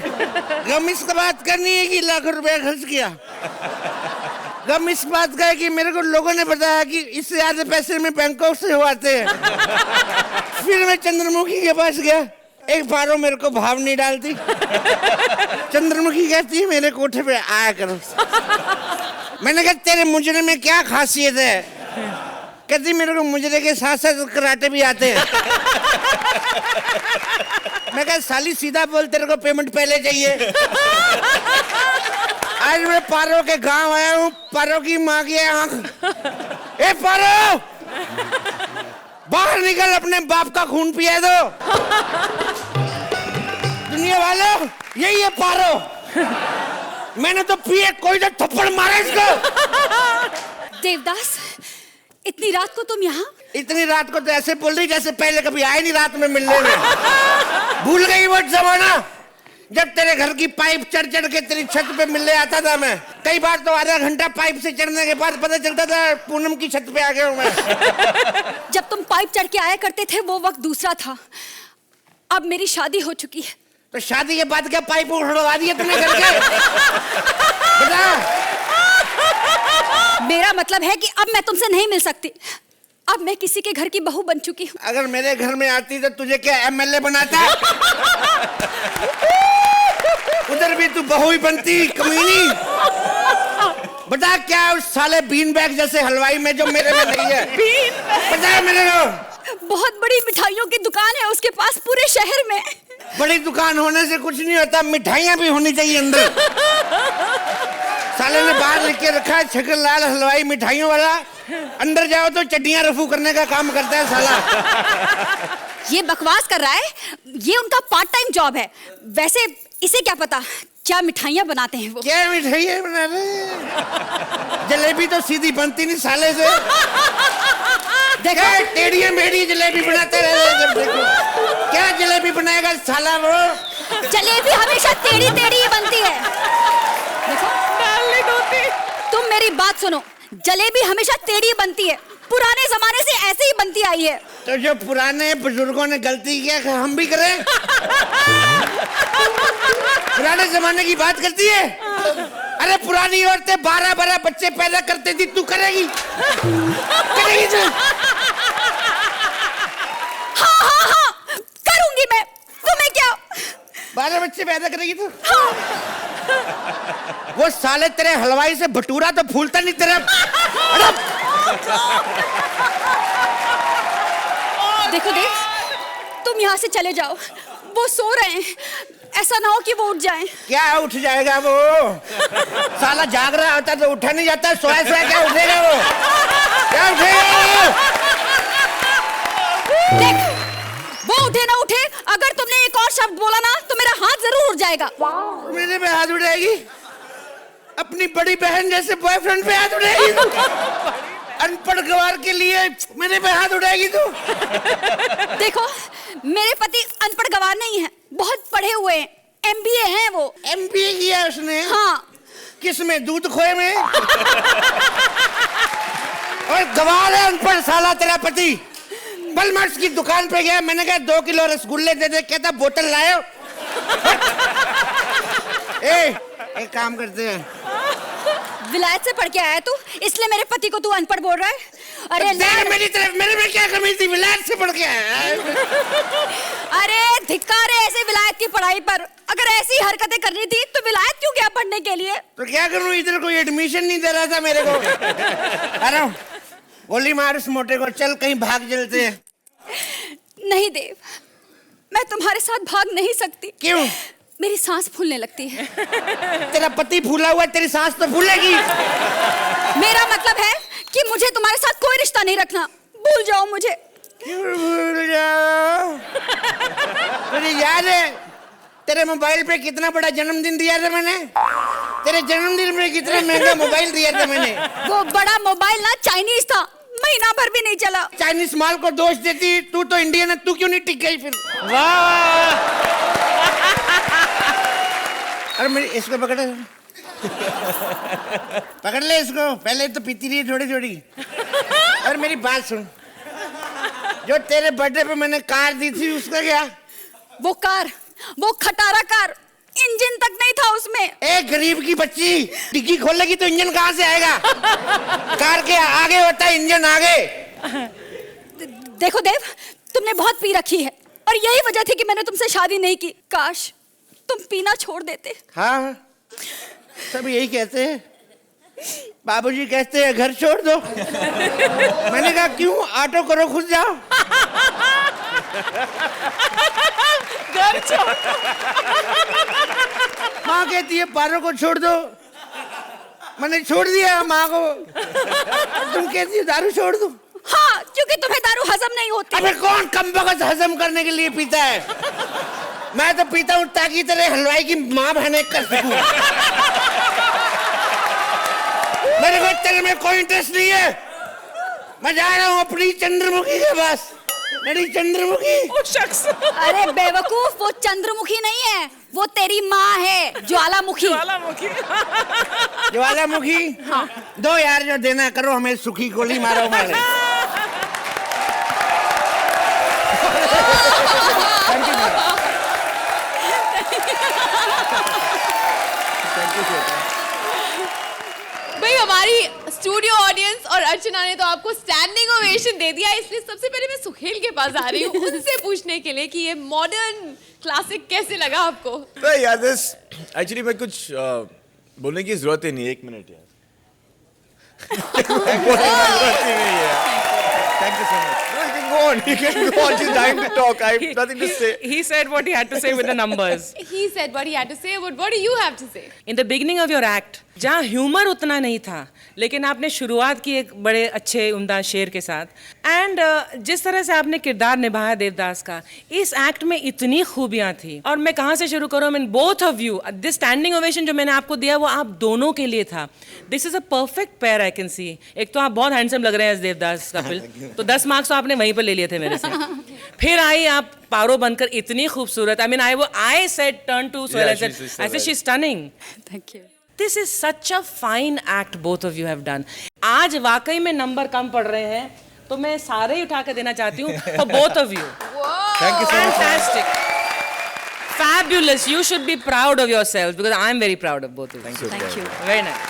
गम इस बात करनी है कि लाख रुपया खर्च किया. गम इस बात का है कि मेरे को लोगों ने बताया कि इससे ज्यादा पैसे में बैंकॉक से हो आते हैं. फिर मैं चंद्रमुखी के पास गया, एक पारो मेरे को भाव नहीं डालती. चंद्रमुखी कहती है मेरे कोठे पे आया करो. मैंने कहा तेरे मुजरे में क्या खासियत है? कहती मेरे को मुजरे के साथ साथ कराटे भी आते हैं. मैं कहा साली सीधा बोल, तेरे को पेमेंट पहले चाहिए. आज मैं पारो के गांव आया हूँ, पारो की माँ की आंख. ए पारो, बाहर निकल, अपने बाप का खून पिया दो. दुनिया वालों, यही है पारो. मैंने तो पिए, कोई तो थप्पड़ मारे इसको. देवदास, इतनी रात को तुम यहाँ? इतनी रात को तो ऐसे बोल रही जैसे पहले कभी आए नहीं रात में मिलने में. भूल गई वो जमाना जब तेरे घर की पाइप चढ़ चढ़ के तेरी छत पे मिलने आता था मैं. कई बार तो आधा घंटा पाइप से चढ़ने के बाद पता चलता था पूनम की छत पे आ गया हूँ मैं. जब तुम पाइप चढ़ के आया करते थे वो वक्त दूसरा था, अब मेरी शादी हो चुकी है. तो शादी के बाद क्या पाइप उड़वा दिया तुमने करके? बता. मेरा मतलब है कि अब मैं तुमसे नहीं मिल सकती. अब मैं किसी के घर की बहू बन चुकी हूँ. अगर मेरे घर में आती तो तुझे क्या MLA बनाता? उधर भी तू बहू ही बनती, कमीनी. बता क्या उस साले बीन बैग जैसे हलवाई में जो मेरे में नहीं है? पता है मेरे को? बहुत बड़ी मिठाइयों की दुकान है उसके पास पूरे शहर में. बड़ी दुकान होने से कुछ नहीं होता, मिठाइयाँ भी होनी चाहिए अंदर. साले ने बाहर लिख के रखा है छगन लाल हलवाई मिठाइयों वाला. अंदर जाओ तो चड्डियाँ रफू करने का काम करता है साला. ये बकवास कर रहा है, ये उनका पार्ट टाइम जॉब है. वैसे इसे क्या पता क्या मिठाइयाँ बनाते हैं वो। क्या मिठाइयाँ बना रहे हैं? जलेबी तो सीधी बनती नहीं साले से। देखो टेढ़ी मेढ़ी जलेबी बनाते रहे। देखो क्या जलेबी बनाएगा साला वो। जलेबी हमेशा टेढ़ी टेढ़ी ही बनती है। देखो तुम मेरी बात सुनो, जलेबी हमेशा टेढ़ी बनती है, पुराने जमाने से ऐसे ही बनती आई है। तो जो पुराने बुजुर्गों ने गलती किया हम भी करें? पुराने जमाने की बात करती है? अरे पुरानी औरतें 12-12 बच्चे पैदा करती थी, तू करेगी? करेगी तू? हाँ करूंगी मैं, तुम्हें क्या। 12 बच्चे पैदा करेगी तू? हाँ। वो साले तेरे हलवाई से भटूरा तो फूलता नहीं तेरा। देखो देख, तुम यहाँ से चले जाओ, वो सो रहे हैं, ऐसा ना हो कि वो उठ जाएं। क्या उठ जाएगा वो? साला जाग रहा होता तो उठा नहीं जाता, सोया क्या उठेगा वो? क्या उठेगा वो? देख, वो उठे ना उठे, अगर तुमने एक और शब्द बोला ना तो मेरा हाथ जरूर उठ जाएगा। मेरे पे हाथ उठाएगी? अपनी बड़ी बहन जैसे बॉयफ्रेंड पे हाथ उठाएगी तू? अनपढ़ गवार के लिए मेरे पे हाथ उठाएगी तू? देखो मेरे पति अनपढ़ गवार नहीं है, बहुत पढ़े हुए हैं, MBA हैं वो। MBA किया उसने? हाँ। किस में? दूध खोए में? और गवार है अनपढ़ साला तेरा पति। बलमर्स की दुकान पे गया, मैंने कहा 2 किलो रसगुल्ले दे दे, कहता बोतल लायो। एक काम करते हैं, विलायत से पढ़ के आया तू, इसलिए मेरे पति को तू अनपढ़ बोल रहा है। अरे तो मेरी तरफ, मेरे में क्या कमी थी? विलायत से पढ़ के आया। अरे धिक्कार है ऐसे विलायत की पढ़ाई पर। अगर ऐसी हरकतें करनी थी तो विलायत क्यों गया पढ़ने के लिए? तो क्या करूं, इधर कोई एडमिशन नहीं दे रहा था मेरे को। अरे गोली मार उस मोटे को, चल कहीं भाग चलते हैं। नहीं देव, मैं तुम्हारे साथ भाग नहीं सकती। क्यों? मेरी सांस फूलने लगती है। तेरा पति फूला हुआ, तेरी सांस तो फूलेगी। मेरा मतलब है कि मुझे तुम्हारे साथ कोई रिश्ता नहीं रखना, भूल जाओ मुझे। क्यों भूल जाओ? तुझे याद है तेरे मोबाइल पे कितना बड़ा जन्मदिन दिया था मैंने? तेरे जन्मदिन में कितना महंगा मोबाइल दिया था मैंने? वो बड़ा मोबाइल ना चाइनीज था, महीना भर भी नहीं चला। चाइनीज माल को दोष देती, तू तो इंडियन है, तू क्यों नहीं टिक गई फिर? वाह। अरे मेरी इसको पकड़ पकड़ ले इसको, पहले तो पीती रही थोड़ी थोड़ी। और मेरी बात सुन, जो तेरे बर्थडे पे मैंने कार दी थी उसका क्या? वो कार, वो खटारा कार, इंजन तक नहीं था उसमें। एक गरीब की बच्ची डिग्गी खोलेगी तो इंजन कहाँ से आएगा? कार के आगे होता है इंजन, आगे। देखो देव, तुमने बहुत पी रखी है और यही वजह थी कि मैंने तुमसे शादी नहीं की। काश तुम पीना छोड़ देते। हाँ, सब यही कहते हैं, बाबूजी कहते हैं घर छोड़ दो। मैंने कहा क्यों, ऑटो करो खुद जाओ। घर छोड़। माँ कहती है पारो को छोड़ दो, मैंने छोड़ दिया माँ को। तुम कहती हो दारू छोड़ दो। हाँ, क्योंकि तुम्हें दारू हजम नहीं होती। अबे कौन कमबख्त हजम करने के लिए पीता है? मैं तो पीता हूँ ताकि तेरे हलवाई की माँ बहने कर सकूं। मेरे को तेरे में कोई इंटरेस्ट नहीं है। मैं जा रहा हूँ अपनी चंद्रमुखी के पास। मेरी चंद्रमुखी। वो शख्स। अरे बेवकूफ, वो चंद्रमुखी नहीं है, वो तेरी माँ है, ज्वालामुखी। ज्वालामुखी। ज्वालामुखी। हाँ। दो यार, जो देना करो, हमें सुखी गोली मारो मारे। भाई हमारी स्टूडियो ऑडियंस और अर्चना ने तो आपको स्टैंडिंग ओवेशन दे दिया, इसलिए सबसे पहले मैं सुहेल के पास आ रही हूँ उनसे पूछने के लिए कि ये मॉडर्न क्लासिक कैसे लगा आपको? तो यार दिस एक्चुअली मैं कुछ बोलने की जरूरत ही नहीं है, 1 मिनट यार। Thank you so much. No, you can go on. You can go on. She's dying to talk. I have nothing to say. He said what he had to say with the numbers. He said what he had to say, but what do you have to say? In the beginning of your act, जहाँ ह्यूमर उतना नहीं था, लेकिन आपने शुरुआत की एक बड़े अच्छे उम्दा शेर के साथ। एंड जिस तरह से आपने किरदार निभाया देवदास का, इस एक्ट में इतनी खूबियाँ थी। और मैं कहाँ से शुरू करूँ? Mean both of you, this standing ovation जो मैंने आपको दिया वो आप दोनों के लिए था। This is a perfect pair I can see. एक तो आप बहुत हैंडसम लग रहे हैं देवदास कपिल, तो 10 मार्क्स तो आपने वहीं पर ले लिए थे मेरे से। फिर आई आप पारो बनकर इतनी खूबसूरत। I mean I said turn to Sohail, I said she is stunning. Thank you. This is such a fine act both of you have done. आज वाकई में नंबर कम पड़ रहे हैं, तो मैं सारे ही उठा के देना चाहती हूँ for both of you. Thank you so much. Fantastic. Fabulous. You should be proud of yourselves because I'm very proud of both of you. Thank you. Very nice.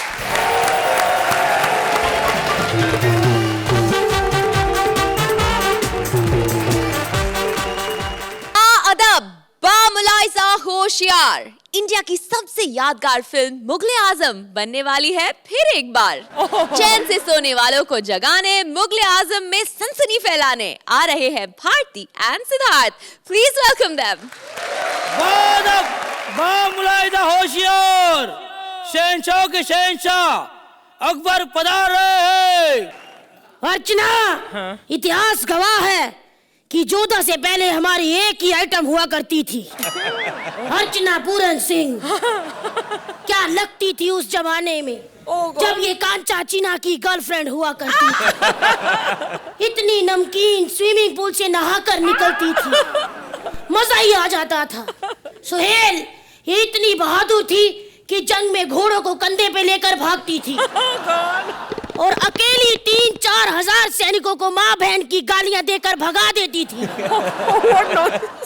अदब बामुलाइजा होशियार, इंडिया की सबसे यादगार फिल्म मुगले आजम बनने वाली है फिर एक बार। चैन से सोने वालों को जगाने, मुगले आजम में सनसनी फैलाने आ रहे हैं Bharti and Siddharth. Please welcome them. बामुलाइजा होशियार, शहंशाह के शहंशाह अकबर पधार रहे हैं। अर्चना, इतिहास गवाह है कि जोधा से पहले हमारी एक ही आइटम हुआ करती थी, अर्चना पूरन सिंह। क्या लगती थी उस जमाने में जब ये कांचा चीना की गर्लफ्रेंड हुआ करती थी। इतनी नमकीन, स्विमिंग पूल से नहाकर निकलती थी, मजा ही आ जाता था। सुहेल ये इतनी बहादुर थी कि जंग में घोड़ों को कंधे पे लेकर भागती थी और अकेली 3-4 हजार सैनिकों को माँ बहन की गालियां देकर भगा देती थी।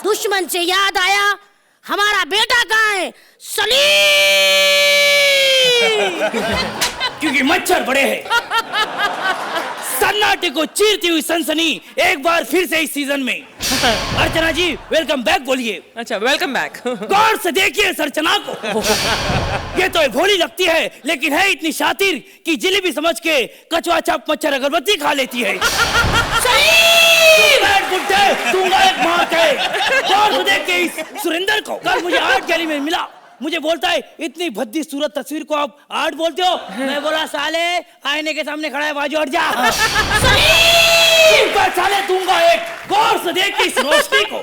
दुश्मन से याद आया, हमारा बेटा कहाँ है? सलीम। क्योंकि मच्छर बड़े हैं। सन्नाटे को चीरती हुई सनसनी एक बार फिर से इस सीजन में। अर्चना जी वेलकम बैक बोलिए। अच्छा, वेलकम बैक। गौर से देखिए इस अर्चना को। ये तो भोली लगती है, लेकिन है इतनी शातिर कि जिलेबी समझ के कचवा चाप मच्छर अगरबत्ती खा लेती है। दूंगा एक मार के। गौर से देख के इस सुरेंद्र को। कल मुझे आर्ट गैलरी में मिला, मुझे बोलता है इतनी भद्दी सूरत तस्वीर को आप आर्ट बोलते हो? मैं बोला साले आईने के सामने खड़ा है, बाजू हट जा। साले दूंगा एक। गौर से देख के इस रोशनी को।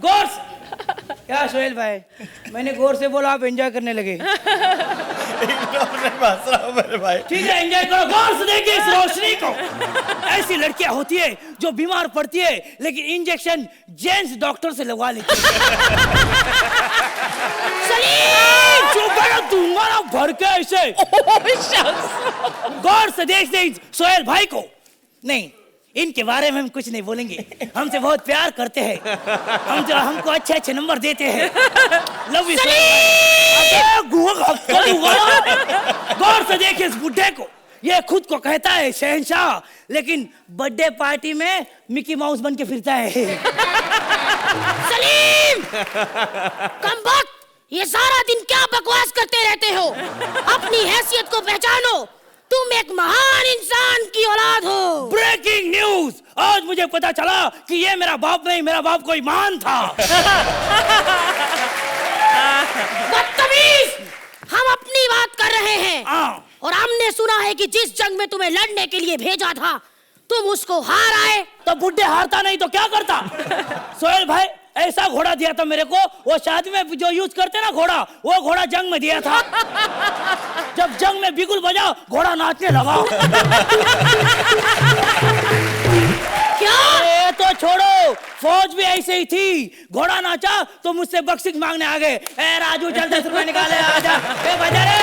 गौर से क्या सोहेल भाई, मैंने गौर से बोला, आप एंजॉय करने लगे। ठीक है एंजॉय करो। गौर से देखिए इस रोशनी को। ऐसी लड़कियां होती है जो बीमार पड़ती है लेकिन इंजेक्शन जेंट्स डॉक्टर से लगवा लेती है। दूंगा ना भर के ऐसे। गौर से देखते सोहेल भाई को। नहीं, इनके बारे में हम कुछ नहीं बोलेंगे, हमसे बहुत प्यार करते हैं, हमको अच्छे अच्छे नंबर देते हैं। Love you. गौर से देखिए इस बुड्ढे को, ये खुद को कहता है शहंशाह, लेकिन बर्थडे पार्टी में मिकी माउस बन के फिरता है। सलीम, कम वक्त, ये सारा दिन क्या बकवास करते रहते हो? अपनी हैसियत को पहचानो, तुम एक महान इंसान की औलाद हो। ब्रेकिंग न्यूज, आज मुझे पता चला कि ये मेरा बाप नहीं, मेरा बाप कोई महान था। बदतमीज, हम अपनी बात कर रहे हैं। और हमने सुना है कि जिस जंग में तुम्हें लड़ने के लिए भेजा था तुम उसको हार आए। तो बुड्ढे हारता नहीं तो क्या करता? सोहेल भाई ऐसा घोड़ा दिया था मेरे को, वो शादी में जो यूज करते ना घोड़ा, वो घोड़ा जंग में दिया था। जब जंग में बिगुल बजा, घोड़ा नाचने लगा। क्या? ये तो छोड़ो, फौज भी ऐसे ही थी। घोड़ा नाचा तो मुझसे बख्शिश मांगने आ गए। ए राजू चल 10 रुपए निकाले, आजा। ए बजा रे।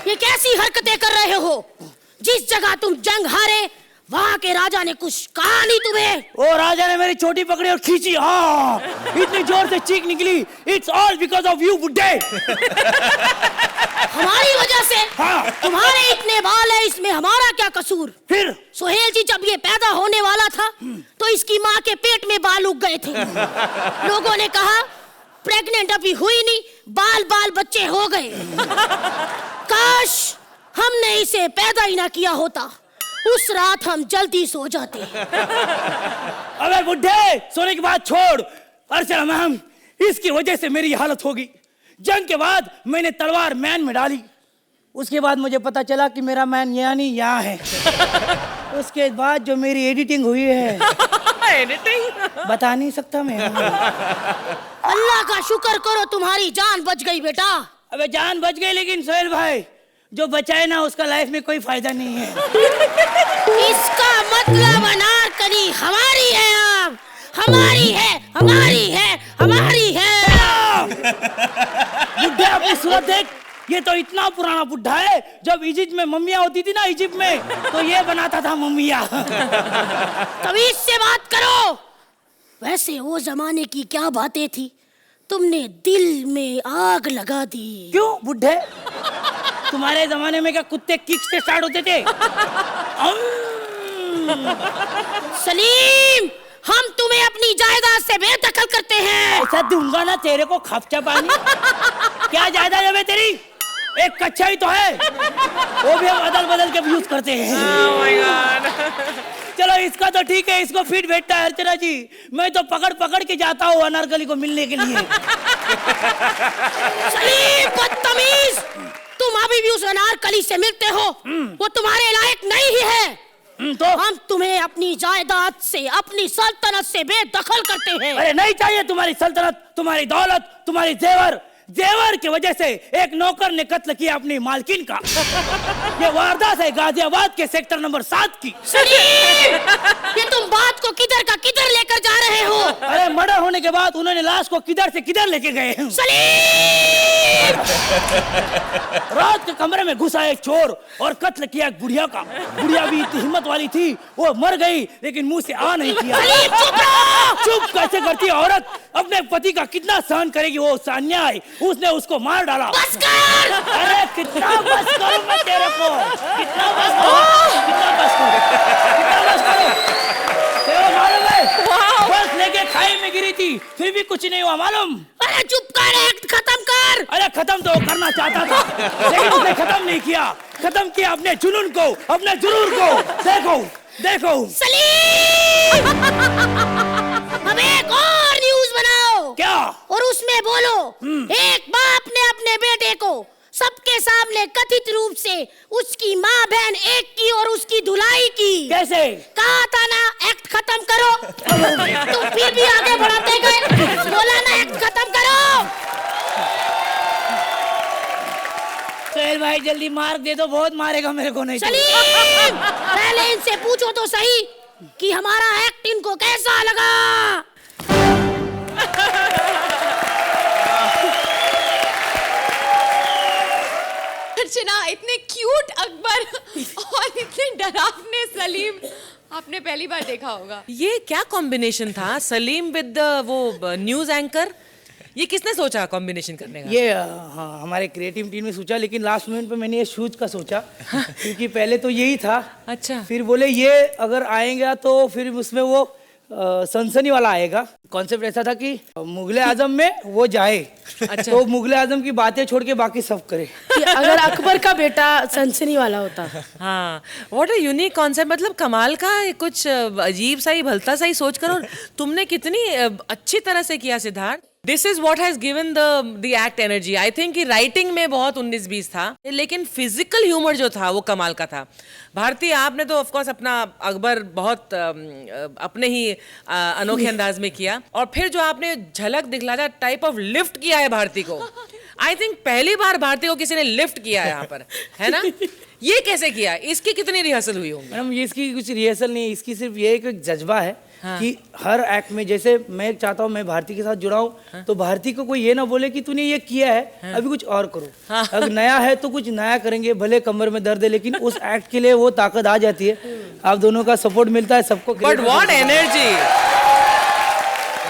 ये कैसी हरकतें कर रहे हो? जिस जगह तुम जंग हारे वहाँ के राजा ने कुछ कहा नहीं तुम्हें? ओ राजा ने मेरी चोटी पकड़ी और खींची। हाँ, इतनी जोर से चीख निकली, it's all because of you बुड्ढे। हमारी वजह से? हाँ। तुम्हारे इतने बाल है, इसमें हमारा क्या कसूर? फिर सोहेल जी, जब ये पैदा होने वाला था तो इसकी माँ के पेट में बाल उग गए थे। लोगों ने कहा प्रेग्नेंट अभी हुई नहीं, बाल बाल बच्चे हो गए। काश हमने इसे पैदा ही ना किया होता, उस रात हम जल्दी सो जाते। अबे बुड्ढे, सोने की बात छोड़। अर्चना मैम, इसकी वजह से मेरी हालत होगी। जंग के बाद मैंने तलवार मैन में डाली। उसके बाद मुझे पता चला कि मेरा मैन यानी यहाँ है। उसके बाद जो मेरी एडिटिंग हुई है एडिटिंग बता नहीं सकता मैं। अल्लाह का शुक्र करो तुम्हारी जान बच गई बेटा। अबे जान बच गई, लेकिन सोहेल भाई जो बचाए ना उसका लाइफ में कोई फायदा नहीं है। इसका मतलब अनारकली हमारी है, अब हमारी है, हमारी है, हमारी है। बुढ़े अपनी सूरत देख, ये तो इतना पुराना बुढ़ा है। जब इजिप्ट में मम्मियाँ होती थी ना, इजिप्ट में, तो ये बनाता था मम्मियाँ। तमीज से बात करो। वैसे वो जमाने की क्या बातें थी, तुमने दिल में आग लगा दी। क्यों बुढ़े, तुम्हारे जमाने में क्या कुत्ते किक से स्टार्ट होते थे? सलीम, हम तुम्हें अपनी जायदाद से बेदखल करते हैं। ऐसा दूंगा ना तेरे को खपचा पानी। क्या जायदाद है तेरी? एक कच्चा ही तो है, वो भी हम अदल बदल के यूज करते हैं। Oh my God. चलो इसका तो ठीक है, इसको फिट बैठता है अर्चना जी। मैं तो पकड़ पकड़ के जाता हूँ अनारकली को मिलने के लिए। सलीम बदतमीज, तुम अभी भी उस अनारकली से मिलते हो, वो तुम्हारे लायक नहीं है। तो हम तुम्हें अपनी जायदाद से, अपनी सल्तनत से बेदखल करते हैं। अरे नहीं चाहिए तुम्हारी सल्तनत, तुम्हारी दौलत, तुम्हारी जेवर। जेवर की वजह से एक नौकर ने कत्ल किया अपनी मालकिन का। ये वारदात है गाजियाबाद के सेक्टर नंबर 7 की। सलीम, ये तुम बात को किधर का किधर लेकर जा रहे हो? अरे मर्डर होने के बाद उन्होंने लाश को किधर से किधर लेके गए। सलीम, रात के कमरे में घुसा एक चोर और कत्ल किया एक बुढ़िया का। बुढ़िया भी इतनी हिम्मत वाली थी, वो मर गई लेकिन मुंह से आ नहीं किया। सलीम चुप रहो। चुप कैसे करती है औरत? अपने पति का कितना सहन करेगी वो अन्याय, उसने उसको मार डाला। बस कर। अरे कितना बस करूं मैं तेरे को, कितना बस करूं, कितना बस करूं, कितना बस करूं? तेरे को मालूम है बस लेके खाई में गिरी थी, फिर भी कुछ नहीं हुआ मालूम। अरे चुप कर, एक्ट खत्म कर। अरे खत्म तो करना चाहता था लेकिन उसने खत्म नहीं किया। खत्म किया अपने जुनून को, अपने जुनून को। देखो देखो सलीम, अब एक और न्यूज़ बनाओ। क्या? और उसमें बोलो, एक बाप ने अपने बेटे को सबके सामने कथित रूप से उसकी माँ बहन एक की और उसकी धुलाई की। कैसे? कहा था ना एक्ट खत्म करो, तुम फिर भी आगे बढ़ाते गए। बोला ना एक्ट खत्म करो। सोहेल भाई जल्दी मार्क दे दो, बहुत मारेगा मेरे को नहीं। सलीम, पहले इनसे पूछो तो सही कि हमारा एक्ट इनको कैसा लगा। अर्चना, इतने क्यूट अकबर और इतने डरावने सलीम आपने पहली बार देखा होगा। ये क्या कॉम्बिनेशन था, सलीम विद वो न्यूज एंकर? ये किसने सोचा कॉम्बिनेशन करने का? ये हाँ, हमारे क्रिएटिव टीम ने सोचा, लेकिन लास्ट मोमेंट पे मैंने ये शूज का सोचा। क्योंकि पहले तो यही था। अच्छा। फिर बोले ये अगर आएगा तो फिर उसमें वो सनसनी वाला आएगा। कॉन्सेप्ट ऐसा था कि मुगले आजम में वो जाए। अच्छा। तो मुगले आजम की बातें छोड़ के बाकी सब करे। कि अगर अकबर का बेटा सनसनी वाला होता। हाँ, व्हाट अ यूनिक कॉन्सेप्ट। मतलब कमाल का, कुछ अजीब सा ही भलता सा ही सोच कर, और तुमने कितनी अच्छी तरह से किया Siddharth. This is what has given the act energy. I think कि राइटिंग में बहुत 19-20 था, लेकिन फिजिकल ह्यूमर जो था वो कमाल का था। भारती, आपने तो ऑफ कोर्स अपना अकबर बहुत अपने ही अनोखे अंदाज में किया, और फिर जो आपने झलक दिखलाया टाइप ऑफ लिफ्ट किया है भारती को। आई थिंक पहली बार भारती को किसी ने लिफ्ट किया है यहाँ पर, है ना? ये कैसे किया? इसकी कितनी रिहर्सल हुई होगी? मैडम ये इसकी कुछ रिहर्सल नहीं है, इसकी सिर्फ ये एक जज्बा है। हाँ। कि हर एक्ट में जैसे मैं चाहता हूँ मैं भारती के साथ जुड़ा हूँ। हाँ। तो भारती को कोई ये ना बोले कि तूने ये किया है। हाँ। अभी कुछ और करो। हाँ। अगर नया है तो कुछ नया करेंगे, भले कमर में दर्द है लेकिन उस एक्ट के लिए वो ताकत आ जाती है। आप दोनों का सपोर्ट मिलता है सबको। But what energy,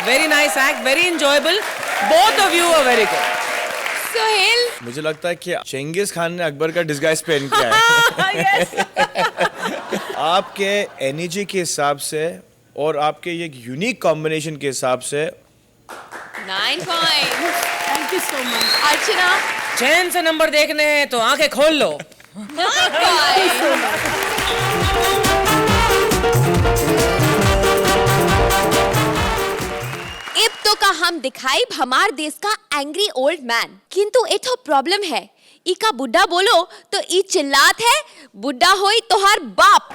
very nice act, very enjoyable, both of you are very good. Sohail, मुझे लगता है कि चेंगिस खान ने अकबर का डिस्गाइज पहन किया है। आपके एनर्जी के हिसाब से और आपके ये यूनिक कॉम्बिनेशन के हिसाब से 9 points. Thank you so much. Archana, चैन से नंबर देखने हैं तो आंखें खोल लो। 9 पॉइंट्स। इब तो इका हम दिखाई हमार देश का एंग्री ओल्ड मैन, किंतु एठो प्रॉब्लम है, इका बुड्ढा बोलो तो ई चिल्लात है बुड्ढा होई तोहार बाप।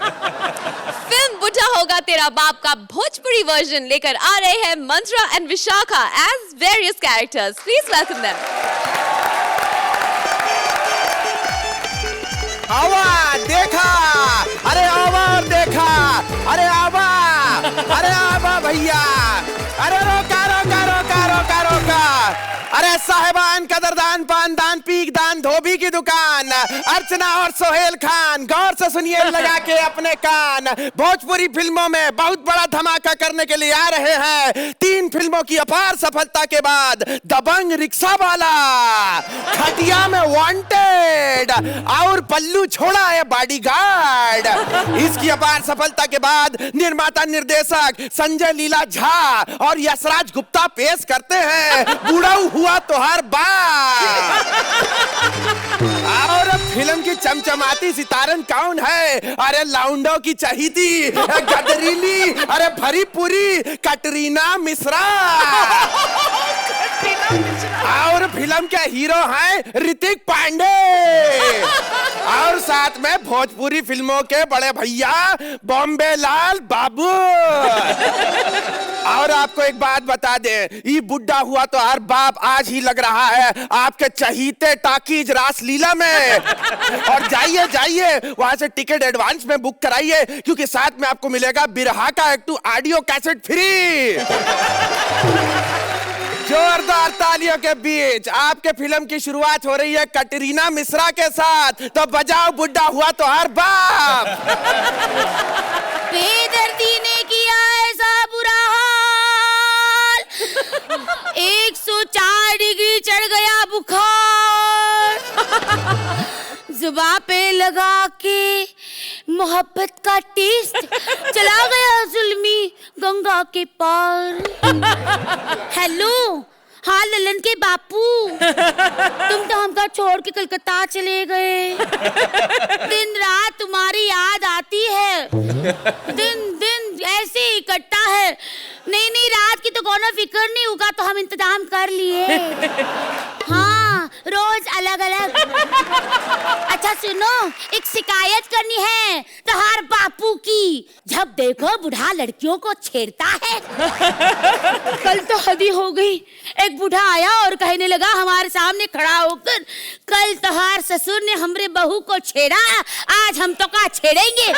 फिल्म बुड्ढा होगा तेरा बाप का भोजपुरी वर्जन लेकर आ रहे हैं Mantra and Vishakha as various characters. Please welcome them. आवा देखा, अरे आवा देखा, अरे आवा, अरे आवा भैया, अरे रोका रोका रोका रोका रोका, अरे साहिबान कदरदान पानदान पीक दान धोबी की दुकान, अर्चना और सोहेल खान गौर से सुनिए लगा के अपने कान। भोजपुरी फिल्मों में बहुत बड़ा धमाका करने के लिए आ रहे हैं। 3 फिल्मों की अपार सफलता के बाद दबंग रिक्शा वाला, खटिया में वांटेड और पल्लू छोड़ा है बॉडीगार्ड। इसकी अपार सफलता के बाद निर्माता निर्देशक संजय लीला झा और यशराज गुप्ता पेश करते हैं बूढ़ा हुआ तोहार बाप। और फिल्म की चमचमाती सितारन कौन है? अरे लाउंडो की चहीती गदरीली, अरे भरी पूरी कटरीना मिश्रा। और फिल्म के हीरो हैं ऋतिक पांडे और साथ में भोजपुरी फिल्मों के बड़े भैया बॉम्बे लाल बाबू। और आपको एक बात बता दें, ये बुड्ढा हुआ तो हर बाप आज ही लग रहा है आपके चहीते टाकीज रासलीला में। और जाइए जाइए वहां से टिकट एडवांस में बुक कराइए, क्योंकि साथ में आपको मिलेगा बिरहा का एक ऑडियो कैसेट फ्री। जोरदार तालियों के बीच आपके फिल्म की शुरुआत हो रही है कटरीना मिश्रा के साथ, तो बजाओ बुड्ढा हुआ तो हर बाप। बेदर्दी ने किया ऐसा बुरा हाल, 104 डिग्री चढ़ गया बुखार, जुबान पे लगा के मोहब्बत का टेस्ट चला गया जुल्मी गंगा के पार। हेलो, हाँ ललन के बापू, तुम तो हमका छोड़ के कलकत्ता चले गए। दिन रात तुम्हारी याद आती है, दिन दिन ऐसे ही कटता है। नहीं रात की तो कोनो फिक्र नहीं होगा, तो हम इंतजाम कर लिए। हाँ, रोज अलग अलग। अच्छा सुनो, एक शिकायत करनी है तोहार बापू की। जब देखो बुढ़ा लड़कियों को छेड़ता है। कल तो हदी हो गई, एक बुढ़ा आया और कहने लगा हमारे सामने खड़ा होकर, कल तोहार ससुर ने हमरे बहू को छेड़ा, आज हम तो का छेड़ेंगे।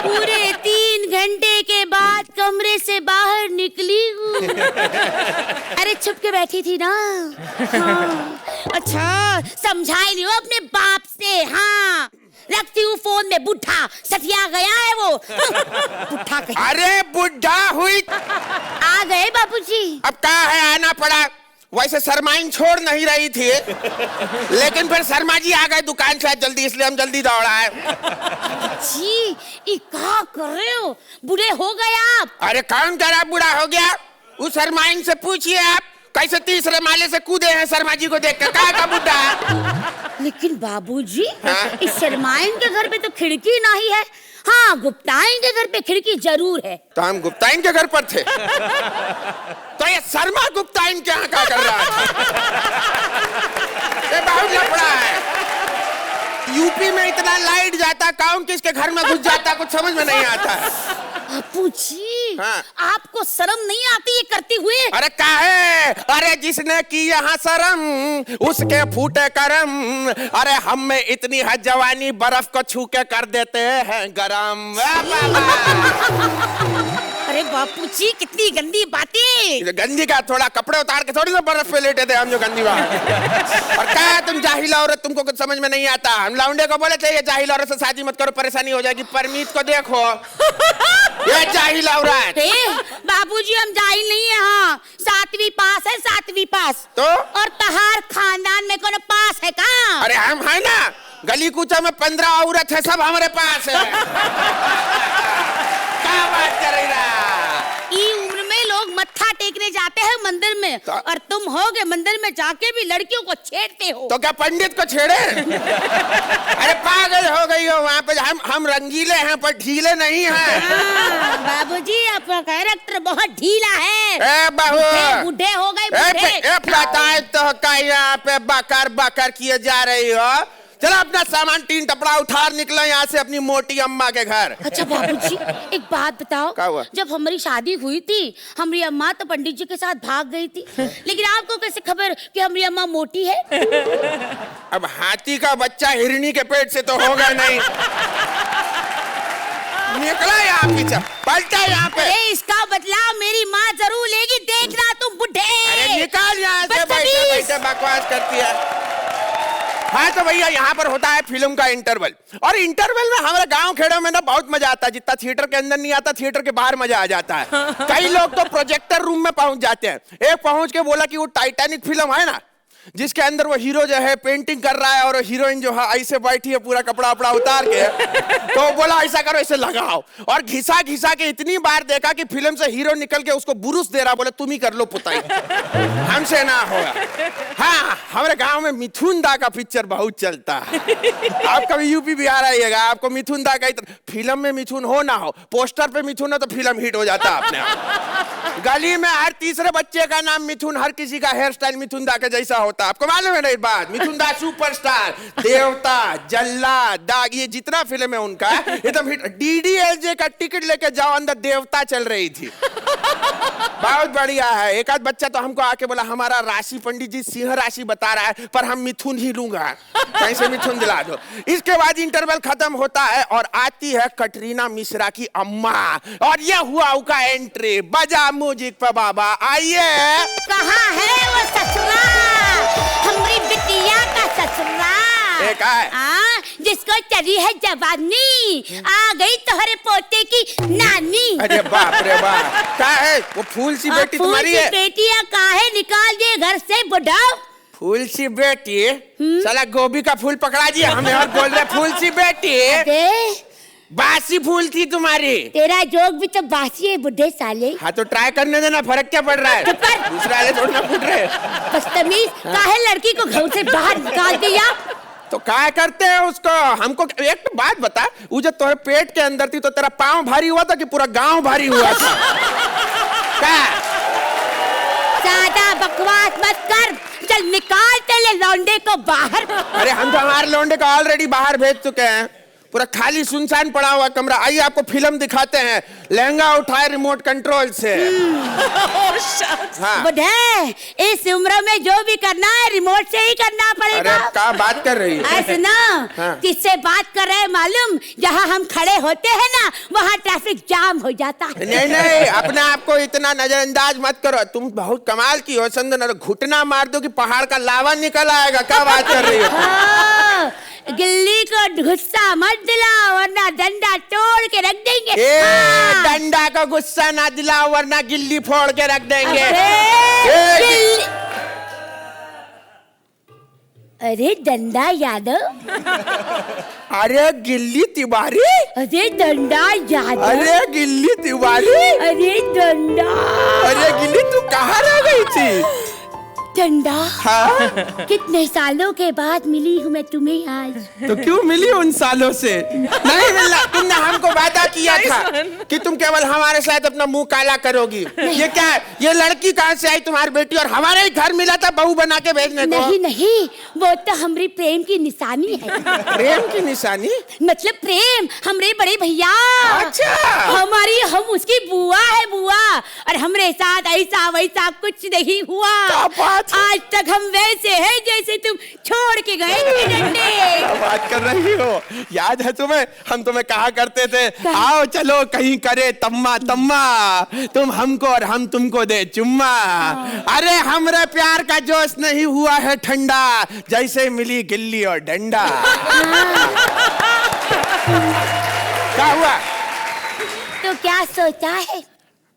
पूरे 3 घंटे के बाद कमरे से बाहर निकली हूँ। अरे छुप के बैठी थी ना। हाँ। अच्छा समझाई नहीं हो अपने बाप से। हाँ, रखती हूँ फोन में, बुढ़ा सटिया गया है वो। बुढ़ा कहीं। अरे बुढ़ा हुई आ गए बापूजी। अब क्या है, आना पड़ा। वैसे शर्माइन छोड़ नहीं रही थी, लेकिन फिर शर्मा जी आ गए दुकान से जल्दी, इसलिए हम जल्दी दौड़ाए। जी, ये क्या कर रहे हो? बूढ़े हो गए आप। अरे कौन कह रहा बूढ़ा हो गया? उस शर्माइन से पूछिए आप, कैसे 3रे माले से कूदे हैं शर्मा जी को देखकर। कहाँ का बुढ़ा? लेकिन बाबूजी, इस शर्माइन के घर पे तो खिड़की नहीं है। हाँ, गुप्ताइन के घर पे खिड़की जरूर है। तो हम गुप्ताइन के घर पर थे। तो ये शर्मा गुप्ताइन के यहाँ क्या कर रहा है? ये बहुत लफड़ा है। यूपी में इतना लाइट जाता, कौन किसके घर में घुस जाता, कुछ समझ में नहीं आता। बापूजी, हाँ। आपको शर्म नहीं आती ये करते हुए? अरे काहे? अरे जिसने की यहाँ शर्म उसके फूटे करम। अरे हम में इतनी है जवानी, बर्फ को छू के कर देते हैं गरम। अरे बापूजी, कितनी गंदी बातें। गंदी का, थोड़ा कपड़े उतार के थोड़ी ना बर्फ पे लेटे थे हम जो गंदी बात। और क्या तुम जाहिल औरत, तुमको कुछ समझ में नहीं आता। हम लौंडे को बोले थे ये जाहिल औरत से शादी मत करो, परेशानी हो जाएगी। परमीत को देखो, ये जाहिल औरत। बाबूजी हम जाहिल नहीं है। हाँ, 7वीं पास है, 7वीं पास। तो और तहार खानदान में कौन पास है का? अरे हम है ना, गली कूचा में 15 औरत है, सब हमारे पास है। क्या बात कर रही है? ई उम्र में लोग मत्था टेकने जाते हैं मंदिर में। हैं और तुम होगे मंदिर में जाके भी लड़कियों को छेड़ते हो। तो क्या पंडित को छेड़े? अरे पागल हो गई हो, वहाँ पे हम रंगीले हैं पर ढीले नहीं हैं। बाबूजी आपका कैरेक्टर बहुत ढीला है। ए बहू, बूढ़े हो गए। पता है तो का यहाँ पे बकर बकर किए जा रही हो। चलो अपना सामान टीन टपड़ा उठार निकलो यहाँ से अपनी मोटी अम्मा के घर। अच्छा बाबूजी एक बात बताओ, क्या हुआ? जब हमारी शादी हुई थी हमारी अम्मा तो पंडित जी के साथ भाग गई थी, लेकिन आपको कैसे खबर कि हमारी अम्मा मोटी है? अब हाथी का बच्चा हिरनी के पेट से तो होगा नहीं। निकला यहाँ पीछे, पलटा यहाँ पे। अरे इसका बदला मेरी माँ जरूर लेगी, देखना तुम बुढ़े। अरे निकाल यहाँ से, बैठे बैठे बकवास करती है। हाँ तो भैया यहाँ पर होता है फिल्म का इंटरवल, और इंटरवल में हमारे गांव खेड़ों में ना बहुत मजा आता है। जितना थिएटर के अंदर नहीं आता, थिएटर के बाहर मजा आ जाता है। कई लोग तो प्रोजेक्टर रूम में पहुंच जाते हैं। एक पहुंच के बोला कि वो टाइटैनिक फिल्म है ना, जिसके अंदर वो हीरो जो है पेंटिंग कर रहा है और हीरोइन जो है ऐसे बैठी है पूरा कपड़ा वपड़ा उतार के, तो बोला ऐसा करो, ऐसे लगाओ। और घिसा घिसा के इतनी बार देखा कि फिल्म से हीरो निकल के उसको बुरुस दे रहा, बोले तुम ही कर लो पुताई, हमसे ना होगा। हाँ हमारे गांव में मिथुन दा का पिक्चर बहुत चलता है। आप कभी यूपी बिहार आइएगा, आपको मिथुन दा का फिल्म में मिथुन हो ना हो, पोस्टर पे मिथुन हो तो फिल्म हिट हो जाता है अपने आप। गली में हर तीसरे बच्चे का नाम मिथुन, हर किसी का हेयर स्टाइल मिथुन दा के जैसा होता। आपको मालूम है ना ये बात? मिथुन दा सुपरस्टार, देवता, जल्लाद, दाग, ये जितना फिल्म है उनका एकदम हिट। डीडीएलजे का टिकट लेके जाओ, अंदर देवता चल रही थी। बहुत बढ़िया है। एक आध बच्चा तो हमको आके बोला हमारा राशि पंडित जी सिंह राशि बता रहा है, पर हम मिथुन ही लूंगा, कहीं से मिथुन दिला दो। इसके बाद इंटरवल खत्म होता है और आती है कटरीना मिश्रा की अम्मा, और ये हुआ उसका एंट्री। बजा म्यूजिक पे बाबा, आइए। कहाँ है वो ससुरा, हमारी बिटिया का ससुरा? एक है जिसको चली है जवानी, आ गई तुम्हारे पोते की नानी। अरे बाप रे बाप, क्या है वो फूल सी बेटी तुम्हारी है? बेटिया काहे निकाल दिए घर से बुढ़ा? फूल सी बेटी साला गोभी का फूल पकड़ा दिया हमें और बोल रहे फूल सी बेटी। बासी फूल थी तुम्हारी। तेरा जोक भी तो बासी है बुढ़े साले। हाँ तो ट्राई करने देना, फर्क क्या पड़ रहा है? दूसरा वाले थोड़ा फूट रहे। बदतमीज, काहे लड़की को घर से बाहर निकाल दिया? तो क्या करते हैं उसको? हमको एक तो बात बता, वो जब तुम्हारे पेट के अंदर थी तो तेरा पाँव भारी हुआ था कि पूरा गांव भारी हुआ था? क्या? ज्यादा बकवास मत कर, चल निकाल तेरे लौंडे को बाहर। अरे हम तो हमारे लौंडे को ऑलरेडी बाहर भेज चुके हैं, पूरा खाली सुनसान पड़ा हुआ कमरा। आइए आपको फिल्म दिखाते हैं। लहंगा उठाए रिमोट कंट्रोल से। हाँ। बुढ़े, इस उम्र में जो भी करना है रिमोट से ही करना पड़ेगा। अरे क्या बात कर रही है? ऐसे ना हाँ। किससे बात कर रहे हैं मालूम? जहाँ हम खड़े होते हैं ना वहाँ ट्रैफिक जाम हो जाता है। नहीं नहीं, अपने आप को इतना नजरअंदाज मत करो। तुम बहुत कमाल की हो संदन, घुटना मार दो कि पहाड़ का लावा निकल आएगा। क्या बात कर रही हो? गिल्ली को गुस्सा मत दिलाओ वरना डंडा तोड़ के रख देंगे। डंडा का गुस्सा ना दिलाओ वरना गिल्ली फोड़ के रख देंगे। अरे डंडा यादव। अरे गिल्ली तिवारी। अरे डंडा यादव। अरे गिल्ली तिवारी। अरे डंडा। अरे गिल्ली तू कहाँ रह गई थी? डंडा। हाँ? कितने सालों के बाद मिली हूँ मैं तुम्हें आज। तो क्यों मिली उन सालों से? नहीं मिला। तुमने हमको वादा किया था कि तुम केवल हमारे साथ अपना मुंह काला करोगी। ये क्या? ये लड़की कहाँ से आई तुम्हारी बेटी? और हमारे ही घर मिला था बहू बना के भेजने को। नहीं नहीं, वो तो हमारी प्रेम की निशानी है। प्रेम की निशानी? मतलब प्रेम हमारे बड़े भैया। अच्छा। हमारी हम उसकी बुआ है बुआ, और हमारे साथ ऐसा वैसा कुछ नहीं हुआ। आज तक हम वैसे हैं जैसे तुम छोड़ के गए थे डंडे। क्या बात कर रही हो? याद है तुम्हें? हम तुम्हें कहा करते थे आओ चलो कहीं करे तम्मा तम्मा, तुम हमको और हम तुमको दे चुम्मा। अरे हमरे प्यार का जोश नहीं हुआ है ठंडा, जैसे मिली गिल्ली और डंडा। क्या हुआ? तो क्या सोचा है?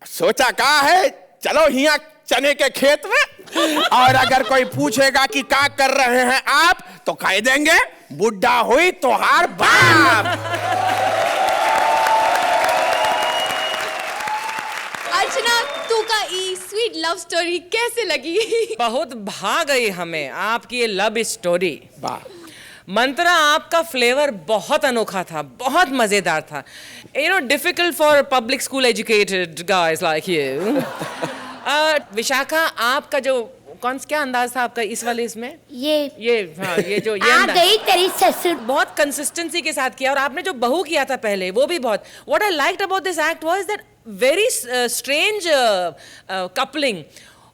सोचा क्या है? चलो हिया चने के खेत में, और अगर कोई पूछेगा कि क्या कर रहे हैं आप, तो कह देंगे बुढ़ा हुई तोहार बाप। अर्चना तू का ई स्वीट लव स्टोरी कैसे लगी? बहुत भा गई हमें आपकी ये लव स्टोरी। मंत्रा आपका फ्लेवर बहुत अनोखा था, बहुत मजेदार था। You know difficult for public school educated guys like you. Vishakha आपका जो क्या अंदाज था आपका इस वाले इसमें? ये आ गई तेरी ससुर। बहुत कंसिस्टेंसी के साथ किया और आपने जो बहू किया था पहले वो भी बहुत। What I liked about this act was that very strange coupling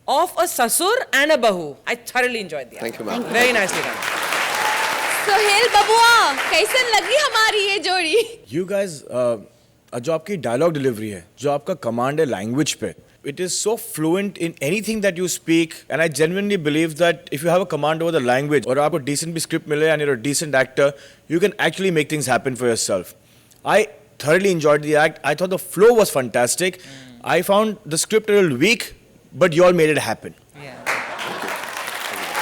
of a ससुर and a बहू. I thoroughly enjoyed the act. Thank you, ma'am. Very nicely done. Sohail बबुआ कैसन लगी हमारी ये जोड़ी? You guys, जो आपकी डायलॉग डिलीवरी है, जो आपका कमांड है लैंग्वेज पे, it is so fluent in anything that you speak, and I genuinely believe that if you have a command over the language और आपको decent भी script मिले and you're a decent actor, you can actually make things happen for yourself. I thoroughly enjoyed the act. I thought the flow was fantastic. I found the script a little weak, but you all made it happen.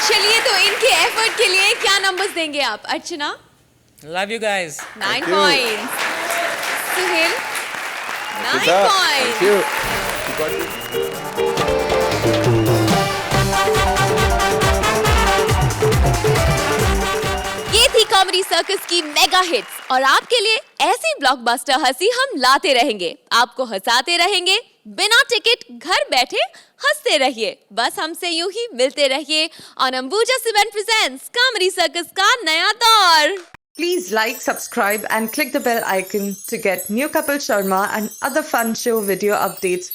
चलिए तो इनके एफर्ट के लिए क्या नंबर्स देंगे आप? अर्चना? Love you guys. 9 points. Suhail? 9 points. Thank you. ये थी कॉमेडी सर्कस की मेगा हिट्स और आपके लिए ऐसी ब्लॉकबस्टर हंसी हम लाते रहेंगे, आपको हंसाते रहेंगे, बिना टिकट घर बैठे हंसते रहिए। बस हमसे यूं ही मिलते रहिए on Ambuja cement presents comedy circus का नया दौर। Please like, subscribe and click the bell icon to get new Kapil Sharma and other fun show video updates